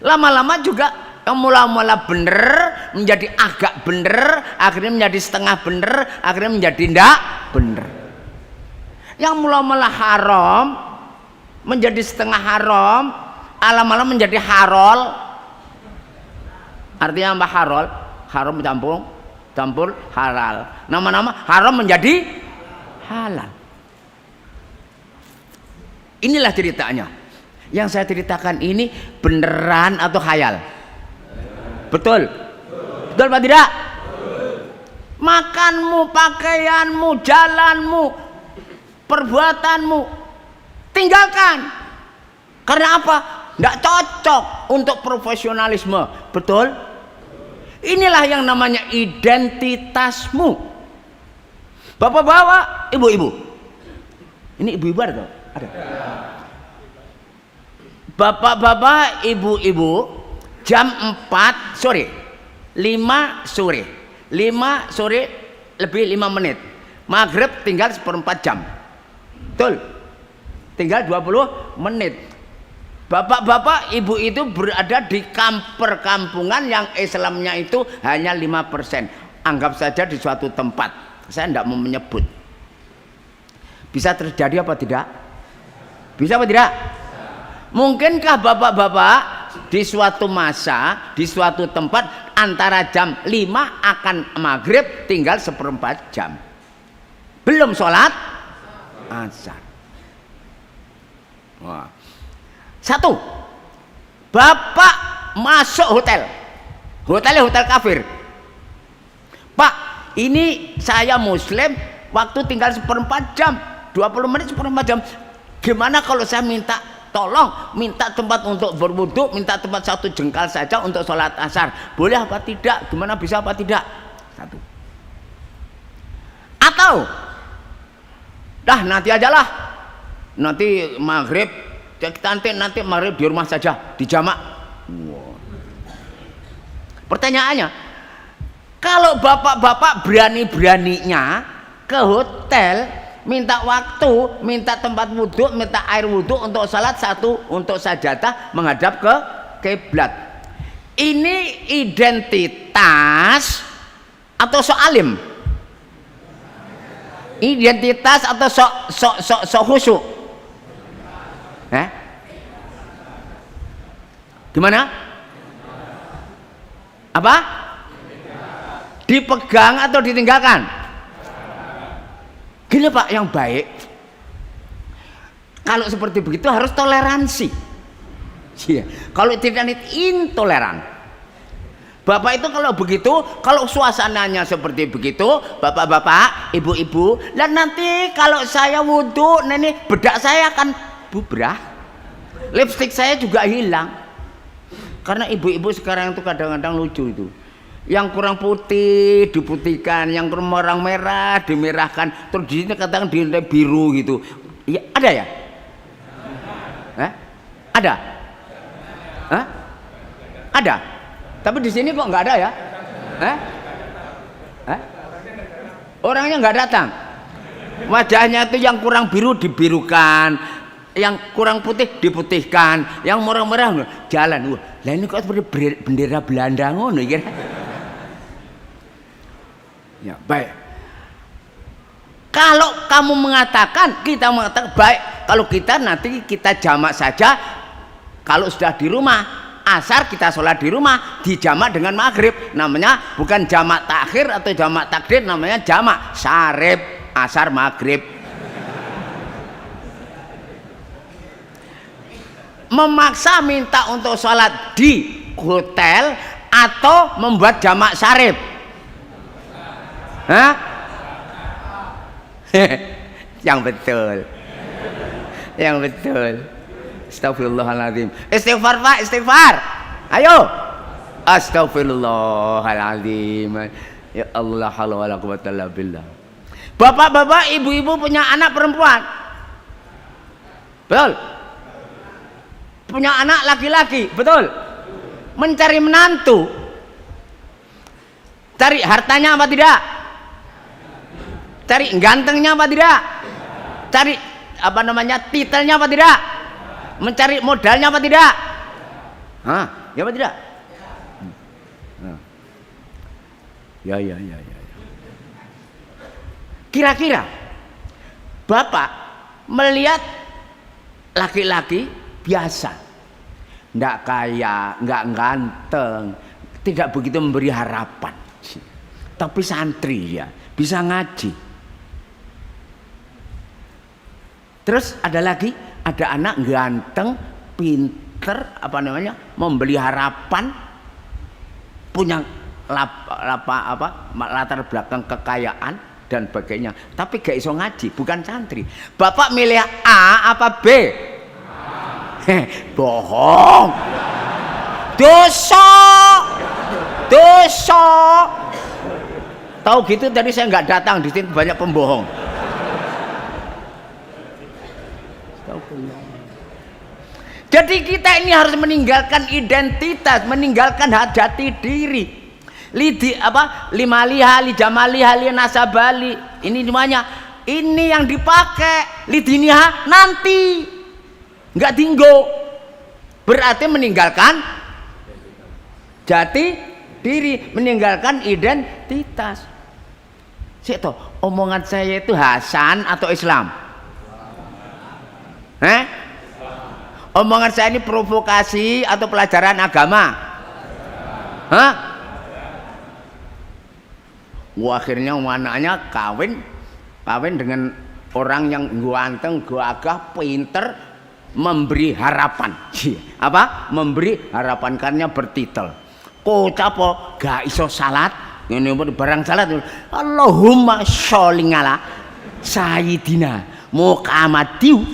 Lama-lama juga yang mula-mula bener menjadi agak bener, akhirnya menjadi setengah bener, akhirnya menjadi ndak bener. Yang mula-mula haram menjadi setengah haram, lama-lama menjadi harol. Artinya apa harol? Haram campur halal. Nama-nama haram menjadi halal. Inilah ceritanya. Yang saya ceritakan ini beneran atau khayal? Betul? Betul apa tidak? Makanmu, pakaianmu, jalanmu, perbuatanmu tinggalkan. Karena apa? Tidak cocok untuk profesionalisme. Betul? Inilah yang namanya identitasmu. Bapak-bapak, ibu-ibu. Ini ibu-ibu ada? Ada. Bapak-bapak, ibu-ibu, jam 4 sore, 5 sore lebih 5 menit, maghrib tinggal seperempat jam. Betul? Tinggal 20 menit. Bapak-bapak, ibu itu berada di perkampungan yang Islamnya itu hanya 5%. Anggap saja di suatu tempat, saya tidak mau menyebut. Bisa terjadi apa tidak? Bisa apa tidak? Mungkinkah bapak-bapak di suatu masa, di suatu tempat antara jam 5 akan maghrib tinggal 1/4 jam, belum sholat asar? Wah. Satu, bapak masuk hotel, hotelnya hotel kafir. Pak, ini saya muslim, waktu tinggal 1/4 jam, 20 menit 1/4 jam. Gimana kalau saya minta tolong, minta tempat untuk berwudu, minta tempat 1 jengkal saja untuk sholat asar, boleh apa tidak? Gimana bisa apa tidak? Satu. Atau dah nanti ajalah, nanti maghrib, nanti maghrib di rumah saja, di jamak. Wow. Pertanyaannya, kalau bapak-bapak berani-beraninya ke hotel, minta waktu, minta tempat wudhu, minta air wudhu untuk salat, 1 untuk sajadah menghadap ke kiblat, ini identitas atau soalim? Identitas atau sok khusyuk? Gimana? Apa? Dipegang atau ditinggalkan? Gini Pak, yang baik kalau seperti begitu harus toleransi. Kalau tidak intoleran. Bapak itu kalau begitu, kalau suasananya seperti begitu, bapak-bapak, ibu-ibu, dan nanti kalau saya wudhu, nenek, bedak saya akan bubrah, lipstik saya juga hilang. Karena ibu-ibu sekarang itu kadang-kadang lucu itu. Yang kurang putih diputihkan, yang kurang merah dimerahkan, terus di sini kadang di biru gitu. Ya, ada ya? Ada? Ada. Tapi di sini kok nggak ada ya? Orangnya nggak datang. Wajahnya itu yang kurang biru dibirukan, yang kurang putih diputihkan, yang merah-merah jalan. Wah, lah ini kok seperti bendera Belanda ngono ya? Ya, baik. Kalau kamu mengatakan, kita mengatakan baik, kalau kita nanti kita jamak saja. Kalau sudah di rumah, asar kita sholat di rumah, dijamak dengan maghrib. Namanya bukan jamak takhir atau jamak takdir, namanya jamak sarib, asar maghrib. Memaksa minta untuk sholat di hotel atau membuat jamak sarib? Yang betul, yang betul. Astagfirullahaladzim. Istighfar Pak, istighfar. Ayo. Astagfirullahaladzim. Ya Allah, la wala quwwata illa billah. Bapak-bapak, ibu-ibu punya anak perempuan, betul? Punya anak laki-laki, betul? Mencari menantu, cari hartanya apa tidak? Cari gantengnya apa tidak? Cari apa namanya titelnya apa tidak? Mencari modalnya apa tidak? Ya apa tidak? Ya. Kira-kira Bapak melihat laki-laki biasa, nggak kaya, nggak ganteng, tidak begitu memberi harapan, tapi santri ya, bisa ngaji. Terus ada lagi, ada anak ganteng, pinter, apa namanya, membeli harapan, punya latar belakang kekayaan dan sebagainya, tapi gak iso ngaji, bukan santri. Bapak milih A apa B? Bohong. Dosa. Tahu gitu tadi saya nggak datang, di sini banyak pembohong. Jadi kita ini harus meninggalkan identitas, meninggalkan jati diri. Lidi apa? Limaliha, lijamaliha, linasabali. Ini semuanya. Ini yang dipakai. Lidiniha nanti. Enggak tinggo. Berarti meninggalkan jati diri, meninggalkan identitas. Sik toh, omongan saya itu Hasan atau Islam? Omongan saya ini provokasi atau pelajaran agama? Hah? Wah, akhirnya anaknya kawin dengan orang yang ganteng, gagah, pinter, memberi harapan. Apa? Memberi harapan karena bertitel. Kocapo gak iso salat, ngene barang salat. Allahumma sholli ala sayyidina Muhammadin.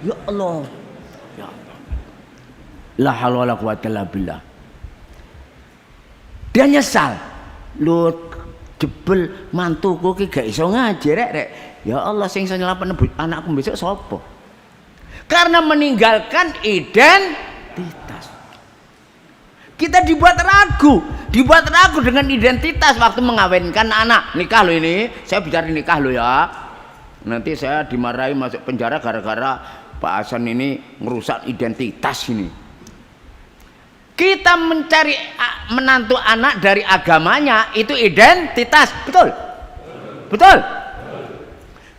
Ya Allah. Ya Allah. La haula wala quwata illa billah. Dia nyesal. Lu jebel mantuku ki gak iso ngaji rek. Ya Allah, sing iso nyelametno anakku besok sapa? Karena meninggalkan identitas. Kita dibuat ragu dengan identitas waktu mengawinkan anak. Nikah lo ini, saya bicara nikah lo ya. Nanti saya dimarahi masuk penjara gara-gara Pak Hasan ini ngerusak identitas ini. Kita mencari menantu anak dari agamanya itu identitas, betul? Betul?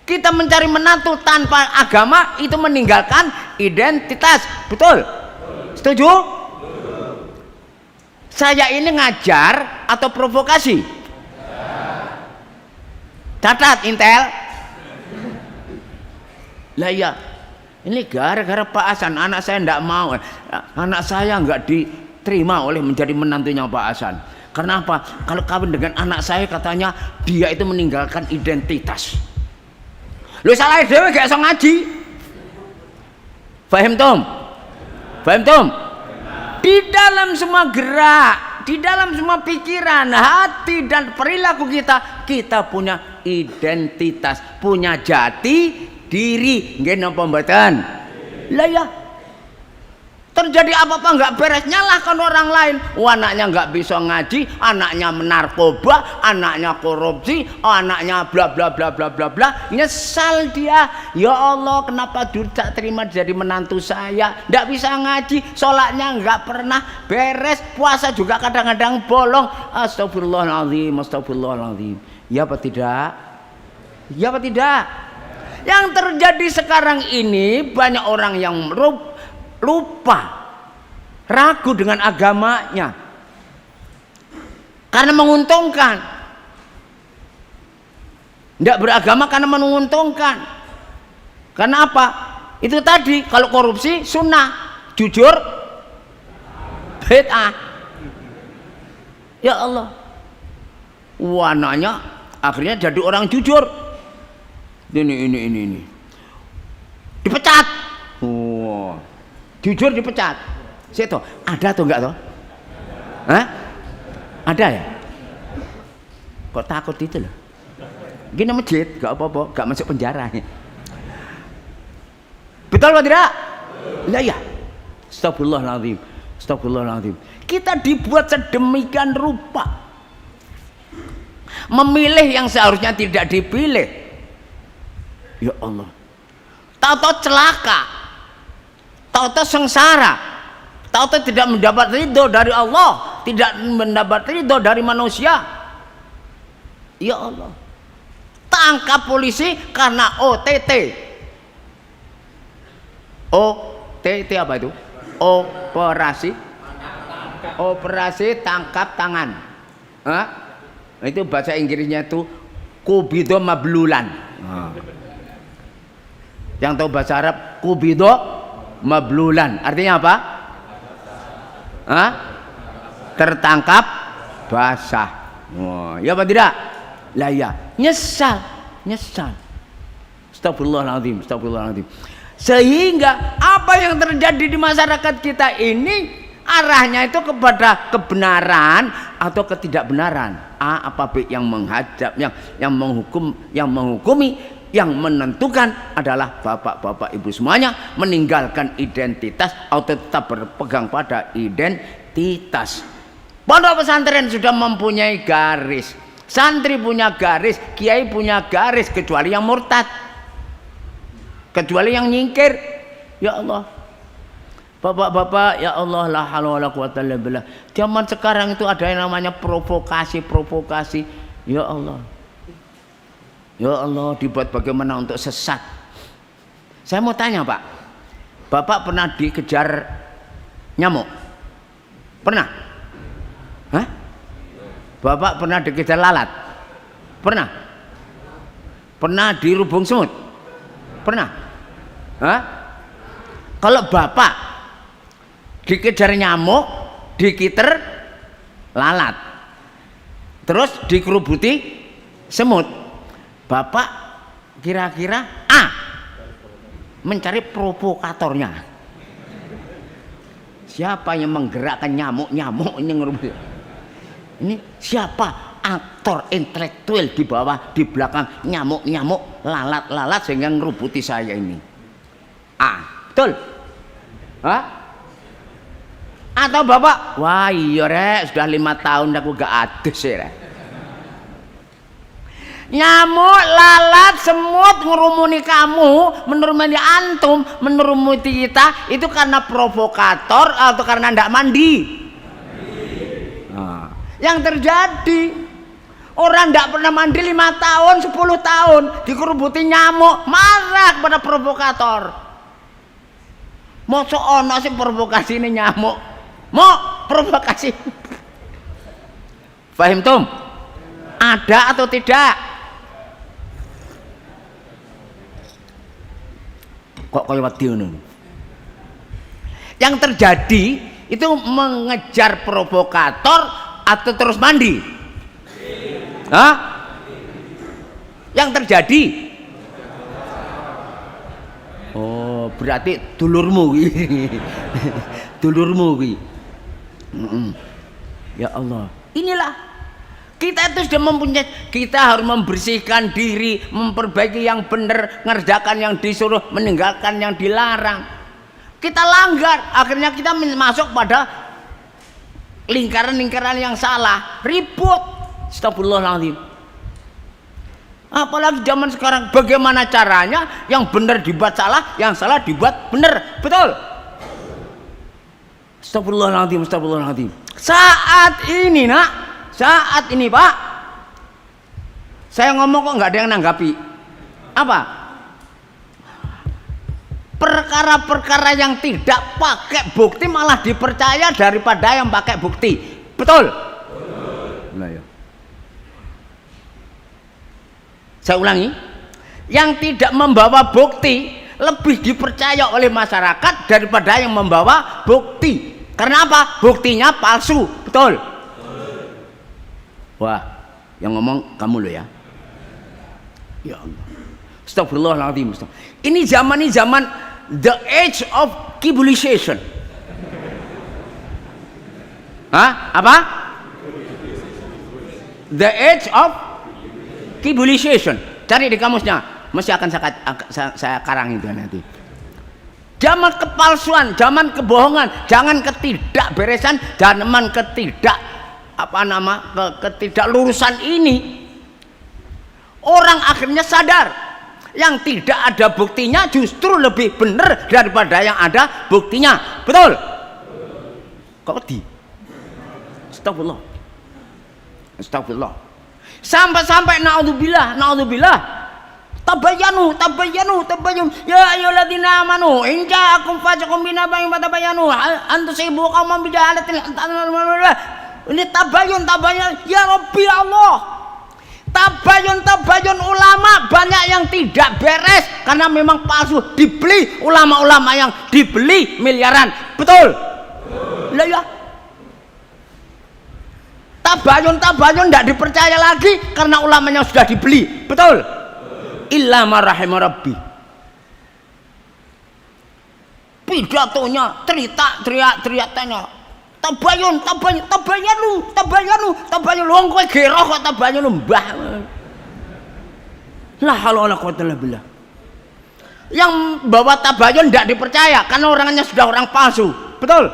Kita mencari menantu tanpa agama itu meninggalkan identitas, betul? Setuju? Saya ini ngajar atau provokasi? Catat Intel. Lah iya, ini gara-gara Pak Hasan anak saya enggak mau, anak saya enggak diterima oleh menjadi menantunya Pak Hasan. Karena apa? Kalau kawin dengan anak saya katanya dia itu meninggalkan identitas. Lu salah dhewe gak iso ngaji. Paham Tom? Paham Tom? Di dalam semua gerak, di dalam semua pikiran, hati dan perilaku kita punya identitas, punya jati diri. Nggih napa mboten? Lah ya. Terjadi apa-apa nggak beres, nyalahkan orang lain. Anaknya nggak bisa ngaji, anaknya menarkoba, anaknya korupsi, anaknya bla bla bla bla bla bla. Nyesal dia. Ya Allah, kenapa dulu tak terima jadi menantu saya? Nggak bisa ngaji, sholatnya nggak pernah beres, puasa juga kadang-kadang bolong. Astagfirullahaladzim, astagfirullahaladzim. Ya apa tidak? Ya apa tidak? Yang terjadi sekarang ini banyak orang yang lupa, ragu dengan agamanya karena menguntungkan. Tidak beragama karena menguntungkan. Karena apa? Itu tadi, kalau korupsi sunnah, jujur bid'ah. Ya Allah, wananya akhirnya jadi orang jujur. Ini dipecat. Wow. Jujur dipecat. Situ ada tuh enggak tuh? Hah? Ada ya? Kok takut itu loh? Gini masjid, enggak apa-apa, enggak masuk penjara. Betul atau tidak? Lah ya. Astagfirullahaladzim. Astagfirullahaladzim. Kita dibuat sedemikian rupa, memilih yang seharusnya tidak dipilih. Ya Allah. Tahu-tahu celaka, tahu-tahu sengsara, tahu-tahu tidak mendapat ridho dari Allah, tidak mendapat ridho dari manusia. Ya Allah, tangkap polisi karena OTT. OTT apa itu? Operasi tangkap tangan. Hah? Itu bahasa Inggrisnya itu kubido mablulan. Yang tahu bahasa Arab, kubido mablulan artinya apa? Hah? Tertangkap basah. Oh, ya apa tidak? Lah ya, nyesal. Astagfirullahaladzim, astagfirullahaladzim. Sehingga apa yang terjadi di masyarakat kita ini arahnya itu kepada kebenaran atau ketidakbenaran. Apa B yang menghadap, yang menghukum, yang menghukumi, yang menentukan adalah bapak-bapak ibu semuanya, meninggalkan identitas atau tetap berpegang pada identitas. Pondok pesantren sudah mempunyai garis, santri punya garis, kiai punya garis, kecuali yang murtad, kecuali yang nyingkir. Ya Allah, bapak-bapak, ya Allah, la haula wala quwata illa billah. Zaman sekarang itu ada yang namanya provokasi. Ya Allah, ya Allah, dibuat bagaimana untuk sesat. Saya mau tanya Pak, Bapak pernah dikejar nyamuk? Pernah? Hah? Bapak pernah dikejar lalat? Pernah? Pernah dirubung semut? Pernah? Hah? Kalau bapak dikejar nyamuk, dikiter lalat, terus dikerubuti semut, bapak kira-kira A, mencari provokatornya. Siapa yang menggerakkan nyamuk-nyamuk ini ngerubuti? Ini siapa aktor intelektual di bawah, di belakang nyamuk-nyamuk, lalat-lalat sehingga ngerubuti saya ini? A, betul? Hah? Atau bapak, wah iya rek, sudah 5 tahun aku gak adus ya rek. Nyamuk, lalat, semut ngerumuni kamu, menuruni antum, menuruni kita, itu karena provokator atau karena ndak mandi? Nah, yang terjadi orang ndak pernah mandi 5 tahun, 10 tahun, dikerubuti nyamuk, marah kepada provokator. Mau ono sih provokasi ini nyamuk, mau provokasi. Fahim tum? Ada atau tidak? Kok kaya wedi ngono? Yang terjadi itu mengejar provokator atau terus mandi? Hah? Yang terjadi? Oh, berarti dulurmu iki. Dulurmu iki. Ya Allah. Inilah kita itu sudah mempunyai, kita harus membersihkan diri, memperbaiki yang benar, ngerjakan yang disuruh, meninggalkan yang dilarang. Kita langgar, akhirnya kita masuk pada lingkaran-lingkaran yang salah, ribut. Astagfirullahaladzim. Apalagi zaman sekarang, bagaimana caranya yang benar dibuat salah, yang salah dibuat benar, betul? Astagfirullahaladzim, astagfirullahaladzim. Saat ini nak, saat ini pak, saya ngomong kok nggak ada yang nanggapi. Apa? Perkara-perkara yang tidak pakai bukti malah dipercaya daripada yang pakai bukti, betul? Nah, ya. Saya ulangi, yang tidak membawa bukti lebih dipercaya oleh masyarakat daripada yang membawa bukti. Karena apa? Buktinya palsu, betul? Wah, yang ngomong kamu loh ya. Ya Allah. Astagfirullahaladzim. Ini zaman the age of civilization. Hah? Apa? The age of civilization. Cari di kamusnya, mesti akan saya karang itu nanti. Zaman kepalsuan, zaman kebohongan, zaman ketidakberesan, zaman ketidaklurusan ini, orang akhirnya sadar yang tidak ada buktinya justru lebih benar daripada yang ada buktinya, betul? Kok di? Astagfirullah, astagfirullah. Sampai naudzubillah, tabayyanu ya ayyuhalladzina amanu in ja'akum fasiqun binaba'in fatabayyanu an tusibu qauman bijahalatin. Ini tabayun ya Rabbi Allah. Tabayun ulama banyak yang tidak beres karena memang palsu, dibeli ulama-ulama yang dibeli miliaran, betul? Lah ya. Tabayun tidak dipercaya lagi karena ulamanya sudah dibeli, betul? Illa ma rahima rabbi. Pidatonya teriak-teriaknya tabayun wong kowe geroh kok tabayun mbah. La haula wala quwwata illa billah. Yang bawa tabayun tidak dipercaya karena orangnya sudah orang palsu, betul?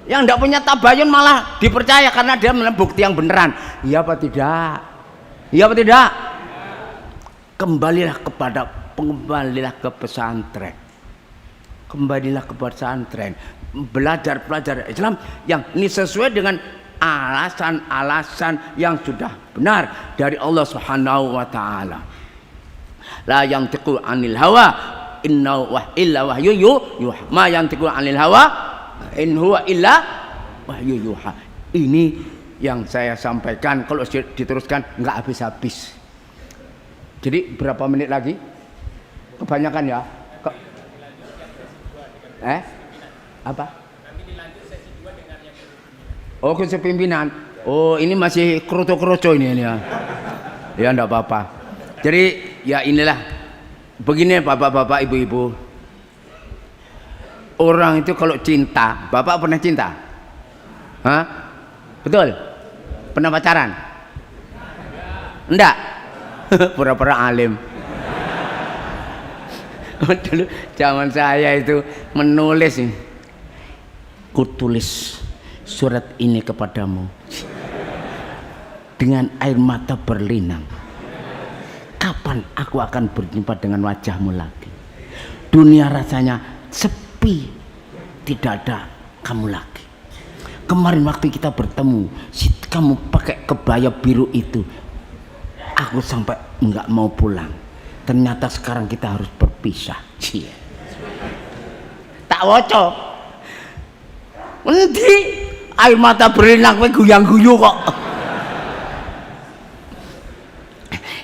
Yang tidak punya tabayun malah dipercaya karena dia menemukan bukti yang beneran. Iya apa tidak? Iya apa tidak? Kembalilah ke pesantren. Kembalilah ke pesantren. Belajar Islam yang ini sesuai dengan alasan-alasan yang sudah benar dari Allah Subhanahu wa taala. La yantiqu anil hawa inna illa wahyu yuha. Ma yantiqu 'anil hawa in huwa illa wahyu yuha. Ini yang saya sampaikan, kalau diteruskan nggak habis-habis. Jadi berapa menit lagi? Kebanyakan ya. Apa? Oh, kursi pimpinan. Oh, ini masih kroco-kroco ini ya. Ya enggak apa-apa. Jadi ya inilah begini bapak-bapak, ibu-ibu. Orang itu kalau cinta, bapak pernah cinta? Hah? Betul? Pernah pacaran? Enggak? Pura-pura alim. Dulu zaman saya itu menulis nih. Kutulis surat ini kepadamu dengan air mata berlinang. Kapan aku akan berjumpa dengan wajahmu lagi? Dunia rasanya sepi, tidak ada kamu lagi. Kemarin waktu kita bertemu, kamu pakai kebaya biru itu, aku sampai nggak mau pulang. Ternyata sekarang kita harus berpisah. Cie. Tak woco. Nanti air mata berlinang kowe guyang-guyu kok.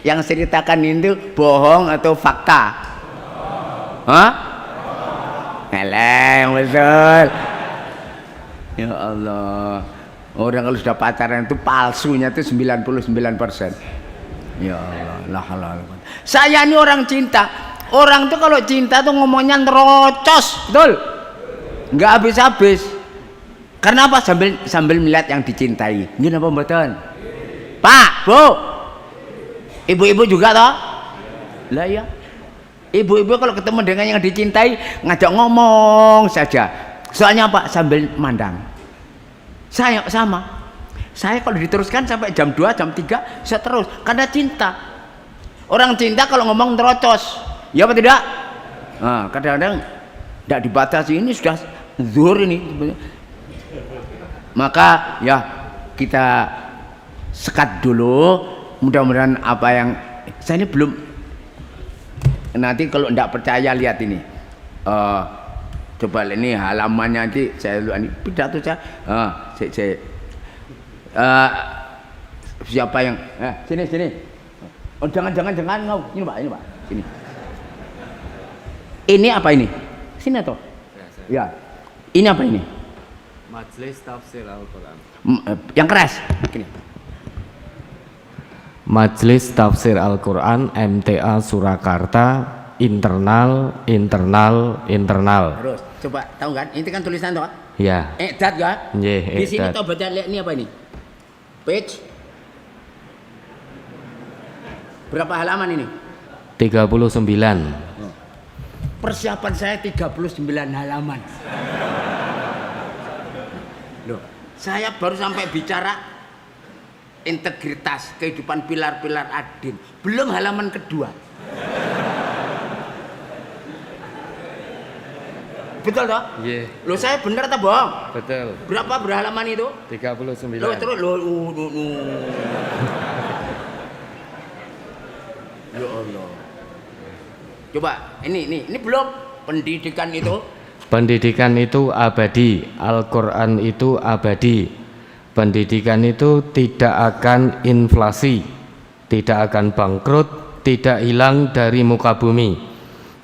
Yang ceritakan itu bohong atau fakta? Hah? Eleng betul. Ya Allah. Orang kalau sudah pacaran itu palsunya itu 99%. Ya Allah, la halal. Saya ini orang cinta. Orang tuh kalau cinta tuh ngomongnya nerocos, betul? Nggak habis-habis. Karena apa? Sambil melihat yang dicintai. Ini apa mboten? Pak, Bu. Ibu-ibu juga toh? Lah ya. Ibu-ibu kalau ketemu dengan yang dicintai ngajak ngomong saja. Soalnya apa? Sambil mandang. Saya sama. Saya kalau diteruskan sampai jam 2, jam 3 saya terus karena cinta. Orang cinta kalau ngomong terocos. Ya apa tidak? Nah, kadang-kadang tidak dibatasi, ini sudah zuhur ini. Maka ya kita sekat dulu. Mudah-mudahan apa yang saya ini belum, nanti kalau tidak percaya lihat ini, coba ini halamannya nanti saya ini pidato saya, siapa yang sini oh jangan ngau ini pak sini, ini apa ini sini atau ya ini apa ini Majelis Tafsir Al-Quran yang keras gini. Majelis Tafsir Al-Quran MTA Surakarta internal. Terus coba tahu kan ini kan tulisan toh Ya. Edat kan di sini Edat. toh baca lihat ini apa ini page berapa halaman ini 39. persiapan saya 39 halaman loh saya baru sampai bicara integritas kehidupan pilar-pilar adin, belum halaman kedua. Betul toh? Iya. Loh saya benar atau bohong? Betul. Berapa berhalaman itu? 39. Loh terus loh. Ya Allah. Coba ini belum pendidikan itu. Pendidikan itu abadi, Al-Quran itu abadi. Pendidikan itu tidak akan inflasi, tidak akan bangkrut, tidak hilang dari muka bumi.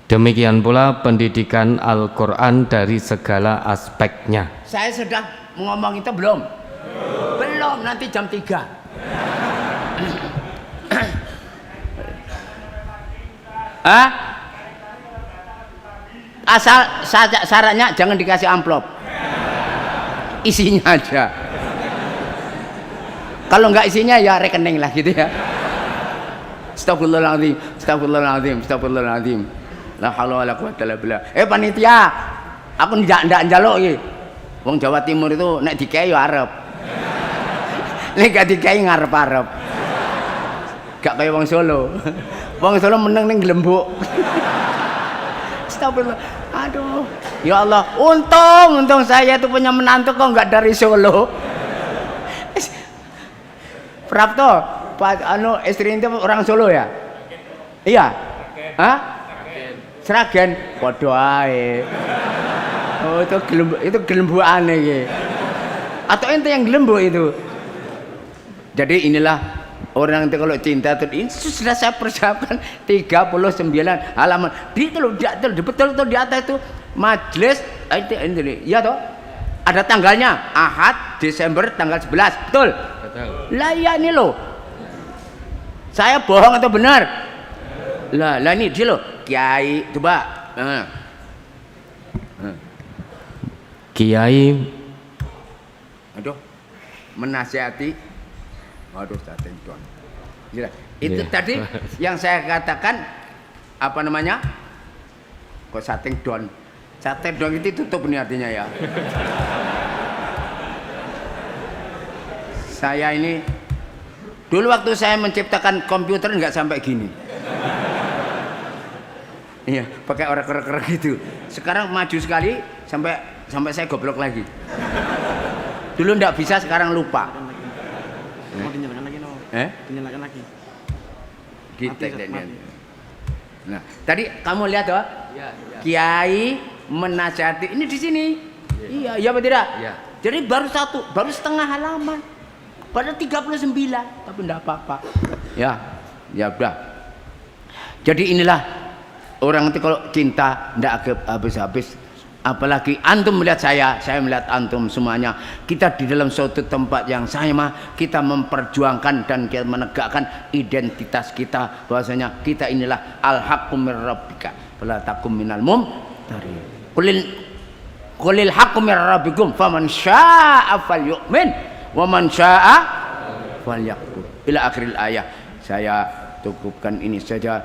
Demikian pula pendidikan Al-Quran dari segala aspeknya. Saya sedang ngomong itu belum? Belum, nanti jam 3. Asal syaratnya jangan dikasih amplop, isinya aja. Kalau nggak isinya ya rekening lah gitu ya. Astagfirullahaladzim. La haula wala quwwata illa billah. Panitia, aku ndak njaluk iki. Wong Jawa Timur itu nek dikei ya arep. Nek gak dikei ngarep-arep. Gak kaya wong Solo. Wong Solo meneng ning Glembuk. Astagfirullah. Aduh. Ya Allah, untung saya itu punya menantu kok nggak dari Solo. Prapto, Pak istri itu orang Solo ya? Iya. Hah? Sragen padha ae. Oh, itu gelembukane iki. Atau ente yang gelembuk itu. Jadi inilah orang itu kalau cinta itu sudah saya persiapkan 39 halaman. Betul di atas itu majelis ini ya toh. Ada tanggalnya Ahad Desember tanggal 11. Betul? Betul. Lah ya ini loh. Saya bohong atau benar? Lah ini dia loh. Kiai coba. Kiai Aduh, menasihati. Waduh, satenton. Itu Yeah. tadi yang saya katakan apa namanya? Kok satenton? Satenton itu tutup nih artinya ya. Saya ini dulu waktu saya menciptakan komputer nggak sampai gini. Iya, pakai orek-orek gitu. Sekarang maju sekali sampai saya goblok lagi. Dulu nggak bisa, sekarang lupa. Mau dinyalakan lagi no? Dinyalakan lagi. Gitu Mati, dan. mati. Nah, tadi kamu lihat toh? Ya. Kiai menasihati ini di sini. Iya, iya apa tidak? Iya. Jadi baru setengah halaman. Padahal 39, tapi enggak apa-apa. Ya udah. Jadi inilah orang itu kalau cinta enggak habis-habis. Apalagi antum melihat saya melihat antum semuanya. Kita di dalam suatu tempat yang sama, kita memperjuangkan dan kita menegakkan identitas kita, bahwasanya kita inilah al-haqqu mir rabbika fala takum minal mumtarin. Qulil haqqu mir rabbikum faman syaa'a falyu'min wa man syaa'a falyakfur. Ila akhiril ayat. Saya cukupkan ini saja.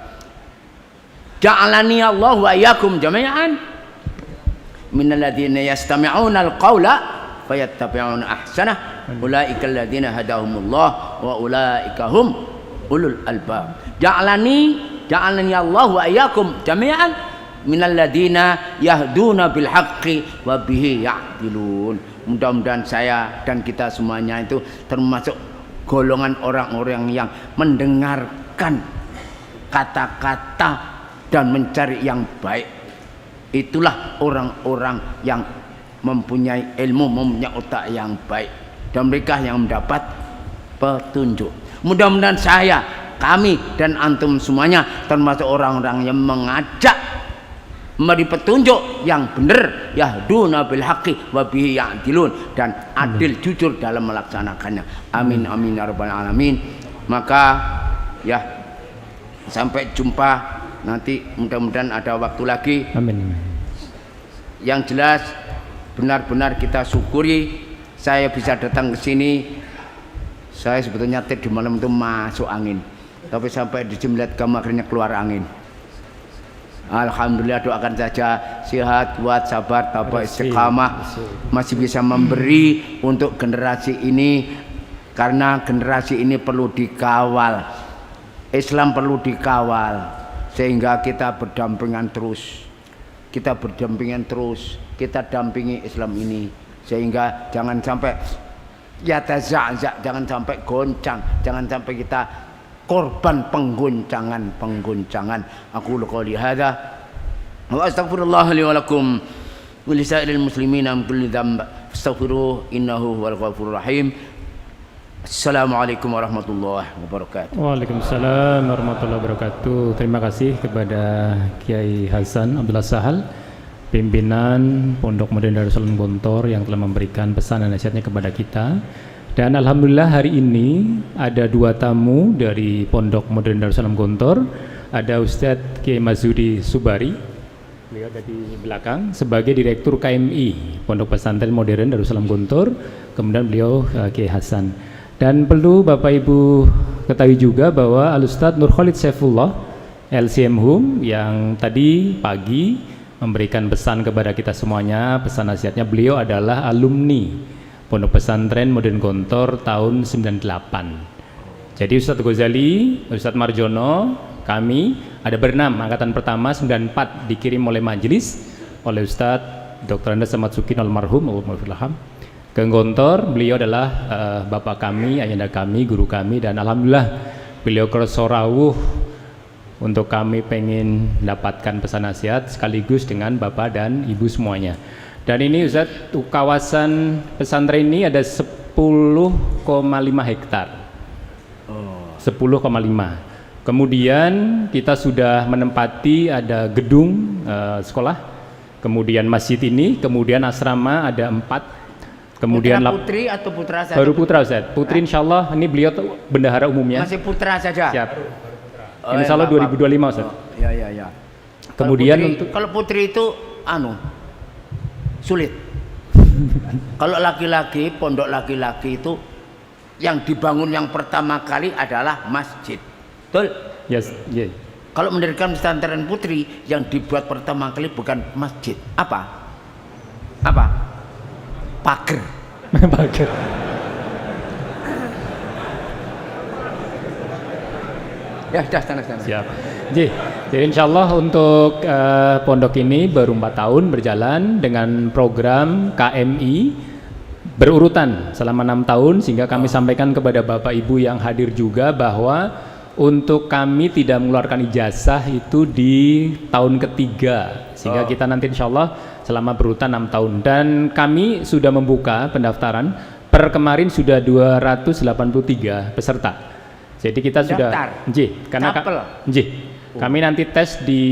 Ja'alani Allah wa iyyakum jami'an minal ladzina yastami'una al-qawla fayattabi'una ahsanah ulaika alladzina hadahumullah wa ulaika hum ulul albab. Ja'alani Allah wa iyyakum jami'an minal ladzina yahduna bil haqqi wa bihi ya'dilun. Mudah-mudahan saya dan kita semuanya itu termasuk golongan orang-orang yang mendengarkan kata-kata dan mencari yang baik. Itulah orang-orang yang mempunyai ilmu, mempunyai otak yang baik, dan mereka yang mendapat petunjuk. Mudah-mudahan saya, kami dan antum semuanya termasuk orang-orang yang mengajak memberi petunjuk yang benar, yahduna bil haqqi wa bihi ya'dilun, dan adil jujur dalam melaksanakannya. Amin amin ya rabbal alamin. Maka ya sampai jumpa nanti, mudah-mudahan ada waktu lagi. Amin. Yang jelas benar-benar kita syukuri saya bisa datang ke sini. Saya sebetulnya di malam itu masuk angin, tapi sampai di jam lihat kamu akhirnya keluar angin. Alhamdulillah, doakan saja sehat, kuat, sabar, tabah, istiqamah, masih bisa memberi untuk generasi ini, karena generasi ini perlu dikawal. Islam perlu dikawal, sehingga kita berdampingan terus. Kita dampingi Islam ini, sehingga jangan sampai ya taza'za', jangan sampai goncang, jangan sampai kita korban penggoncangan. Aku qouli hadza wa astaghfirullah li wa lakum wa li sa'iril muslimina min kulli dhanb fastaghfiruhu innahu huwal ghafurur rahim. Assalamualaikum warahmatullahi wabarakatuh. Waalaikumsalam warahmatullahi wabarakatuh. Terima kasih kepada Kiai Hasan Abdullah Sahal, pimpinan Pondok Modern Darussalam Gontor, yang telah memberikan pesan dan nasihatnya kepada kita. Dan alhamdulillah hari ini ada dua tamu dari Pondok Modern Darussalam Gontor. Ada Ustadz Kiai Mazudi Subari, beliau ada di belakang sebagai Direktur KMI Pondok Pesantren Modern Darussalam Gontor. Kemudian beliau Kiai Hasan. Dan perlu Bapak Ibu ketahui juga bahwa Al-Ustadz Nur Khalid Saifullah LCM Hum yang tadi pagi memberikan pesan kepada kita semuanya, pesan nasihatnya, beliau adalah alumni Pondok Pesantren Modern Gontor tahun 98. Jadi Ustadz Ghazali, Ustadz Marjono, kami ada berenam, angkatan pertama 94 dikirim oleh majelis oleh Ustadz Dr. Andes Samad Sukin almarhum ke Gontor. Beliau adalah bapak kami, ayahanda kami, guru kami, dan alhamdulillah beliau kerso rawuh untuk kami pengen dapatkan pesan nasihat sekaligus dengan Bapak dan Ibu semuanya. Dan ini Ustadz, kawasan pesantren ini ada 10,5 hektar. 10,5. Kemudian kita sudah menempati ada gedung sekolah, kemudian masjid ini, kemudian asrama ada 4. Kemudian putra putri atau putra saja? Baru putra Ustaz. Putri insya Allah ini beliau bendahara umumnya. Masih putra saja? Siap. Insya Allah 2025 Ustaz. Ya. Kemudian kalau putri itu sulit. Kalau laki-laki, pondok laki-laki itu yang dibangun yang pertama kali adalah masjid. Betul? Yes, yeah. Kalau mendirikan pesantren putri yang dibuat pertama kali bukan masjid. Apa? Pager. Pager. Ya, sudah sana. Siap. Jadi insya Allah untuk pondok ini baru 4 tahun berjalan dengan program KMI berurutan selama 6 tahun, sehingga kami sampaikan kepada Bapak Ibu yang hadir juga bahwa untuk kami tidak mengeluarkan ijazah itu di tahun ketiga, sehingga kita nanti insya Allah selama berurutan 6 tahun. Dan kami sudah membuka pendaftaran, per kemarin sudah 283 peserta. Jadi kita sudah karena kami nanti tes di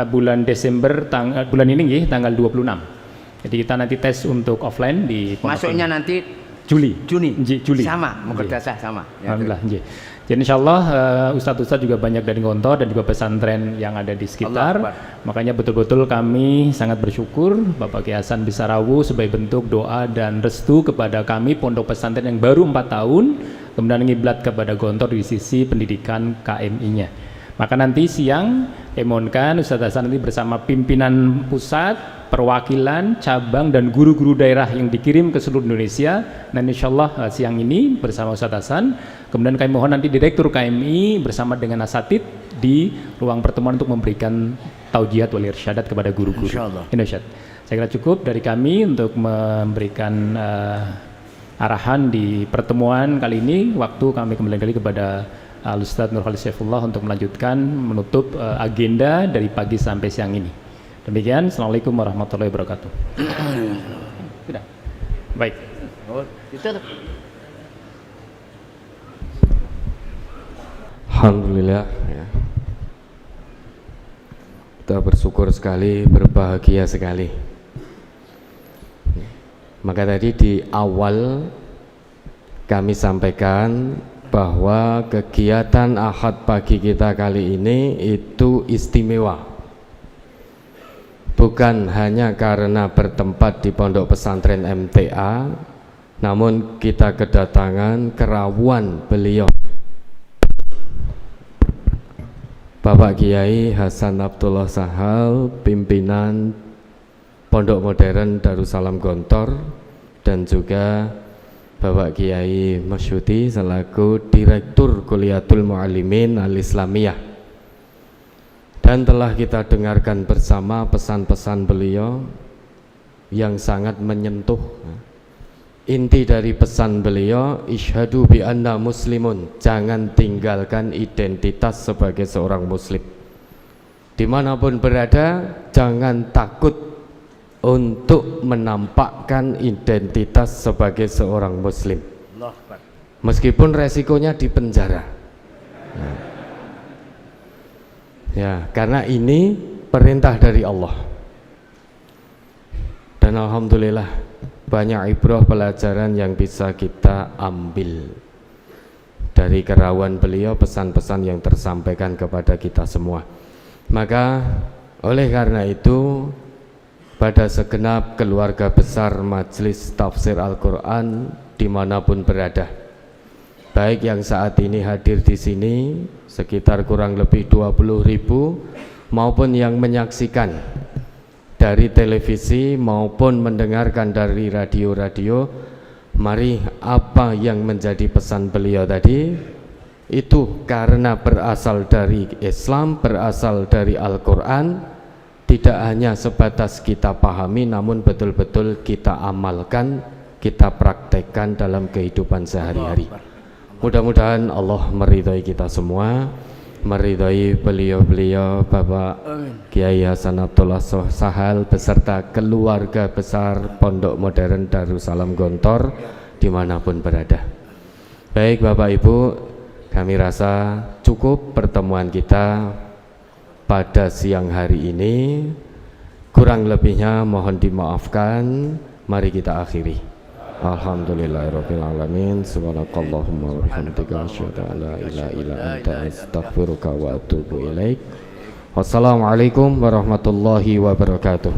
bulan Desember bulan ini tanggal 26. Jadi kita nanti tes untuk offline di masuknya nanti Juli. Juli. Sama, mau berdasar sama. Ya, alhamdulillah. Jadi insya Allah ustadz-ustadz juga banyak dari Gontor dan juga pesantren yang ada di sekitar. Makanya betul-betul kami sangat bersyukur Bapak Kiai Hasan Bisarawu sebagai bentuk doa dan restu kepada kami pondok pesantren yang baru 4 tahun, kemudian ngiblat kepada Gontor di sisi pendidikan KMI-nya. Maka nanti siang mohonkan Ustadz Hasan nanti bersama pimpinan pusat, perwakilan, cabang dan guru-guru daerah yang dikirim ke seluruh Indonesia. Dan insya Allah siang ini bersama Ustadz Hasan, kemudian kami mohon nanti Direktur KMI bersama dengan asatid di ruang pertemuan untuk memberikan taujihat wal irsyadat kepada guru-guru. Indonesia. Saya kira cukup dari kami untuk memberikan arahan di pertemuan kali ini. Waktu kami kembali lagi kepada Al-Ustadz Nur Khalid Saifullah untuk melanjutkan menutup agenda dari pagi sampai siang ini. Demikian, Assalamualaikum warahmatullahi wabarakatuh. Sudah. Baik. Alhamdulillah ya. Kita bersyukur sekali, berbahagia sekali. Maka tadi di awal kami sampaikan bahwa kegiatan Ahad pagi kita kali ini itu istimewa, bukan hanya karena bertempat di pondok pesantren MTA, namun kita kedatangan kerawan beliau Bapak Kiai Hasan Abdullah Sahal, pimpinan Pondok Modern Darussalam Gontor, dan juga Bapak Kiai Masyuti selaku Direktur Kuliatul Mu'allimin Al-Islamiyah. Dan telah kita dengarkan bersama pesan-pesan beliau yang sangat menyentuh. Inti dari pesan beliau, isyhadu bi anna muslimun, jangan tinggalkan identitas sebagai seorang muslim. Dimanapun berada, jangan takut untuk menampakkan identitas sebagai seorang muslim, meskipun resikonya di penjara. Ya, karena ini perintah dari Allah. Dan alhamdulillah banyak ibrah pelajaran yang bisa kita ambil dari kerawan beliau, pesan-pesan yang tersampaikan kepada kita semua. Maka oleh karena itu, pada segenap keluarga besar Majelis Tafsir Al-Quran dimanapun berada, baik yang saat ini hadir di sini sekitar kurang lebih 20.000 maupun yang menyaksikan dari televisi maupun mendengarkan dari radio-radio, mari apa yang menjadi pesan beliau tadi itu karena berasal dari Islam, berasal dari Al-Quran, tidak hanya sebatas kita pahami, namun betul-betul kita amalkan, kita praktekkan dalam kehidupan sehari-hari. Mudah-mudahan Allah meridhai kita semua. meridhai beliau-beliau Bapak Kiai Hasan Abdullah Sahal beserta keluarga besar Pondok Modern Darussalam Gontor dimanapun berada. Baik Bapak Ibu, kami rasa cukup pertemuan kita pada siang hari ini. Kurang lebihnya mohon dimaafkan. Mari kita akhiri. Alhamdulillahirabbil alamin. Subhanakallahumma wa bihamdika asyhadu an la ilaha illa anta astaghfiruka wa atubu ilaik. Wassalamualaikum warahmatullahi wabarakatuh.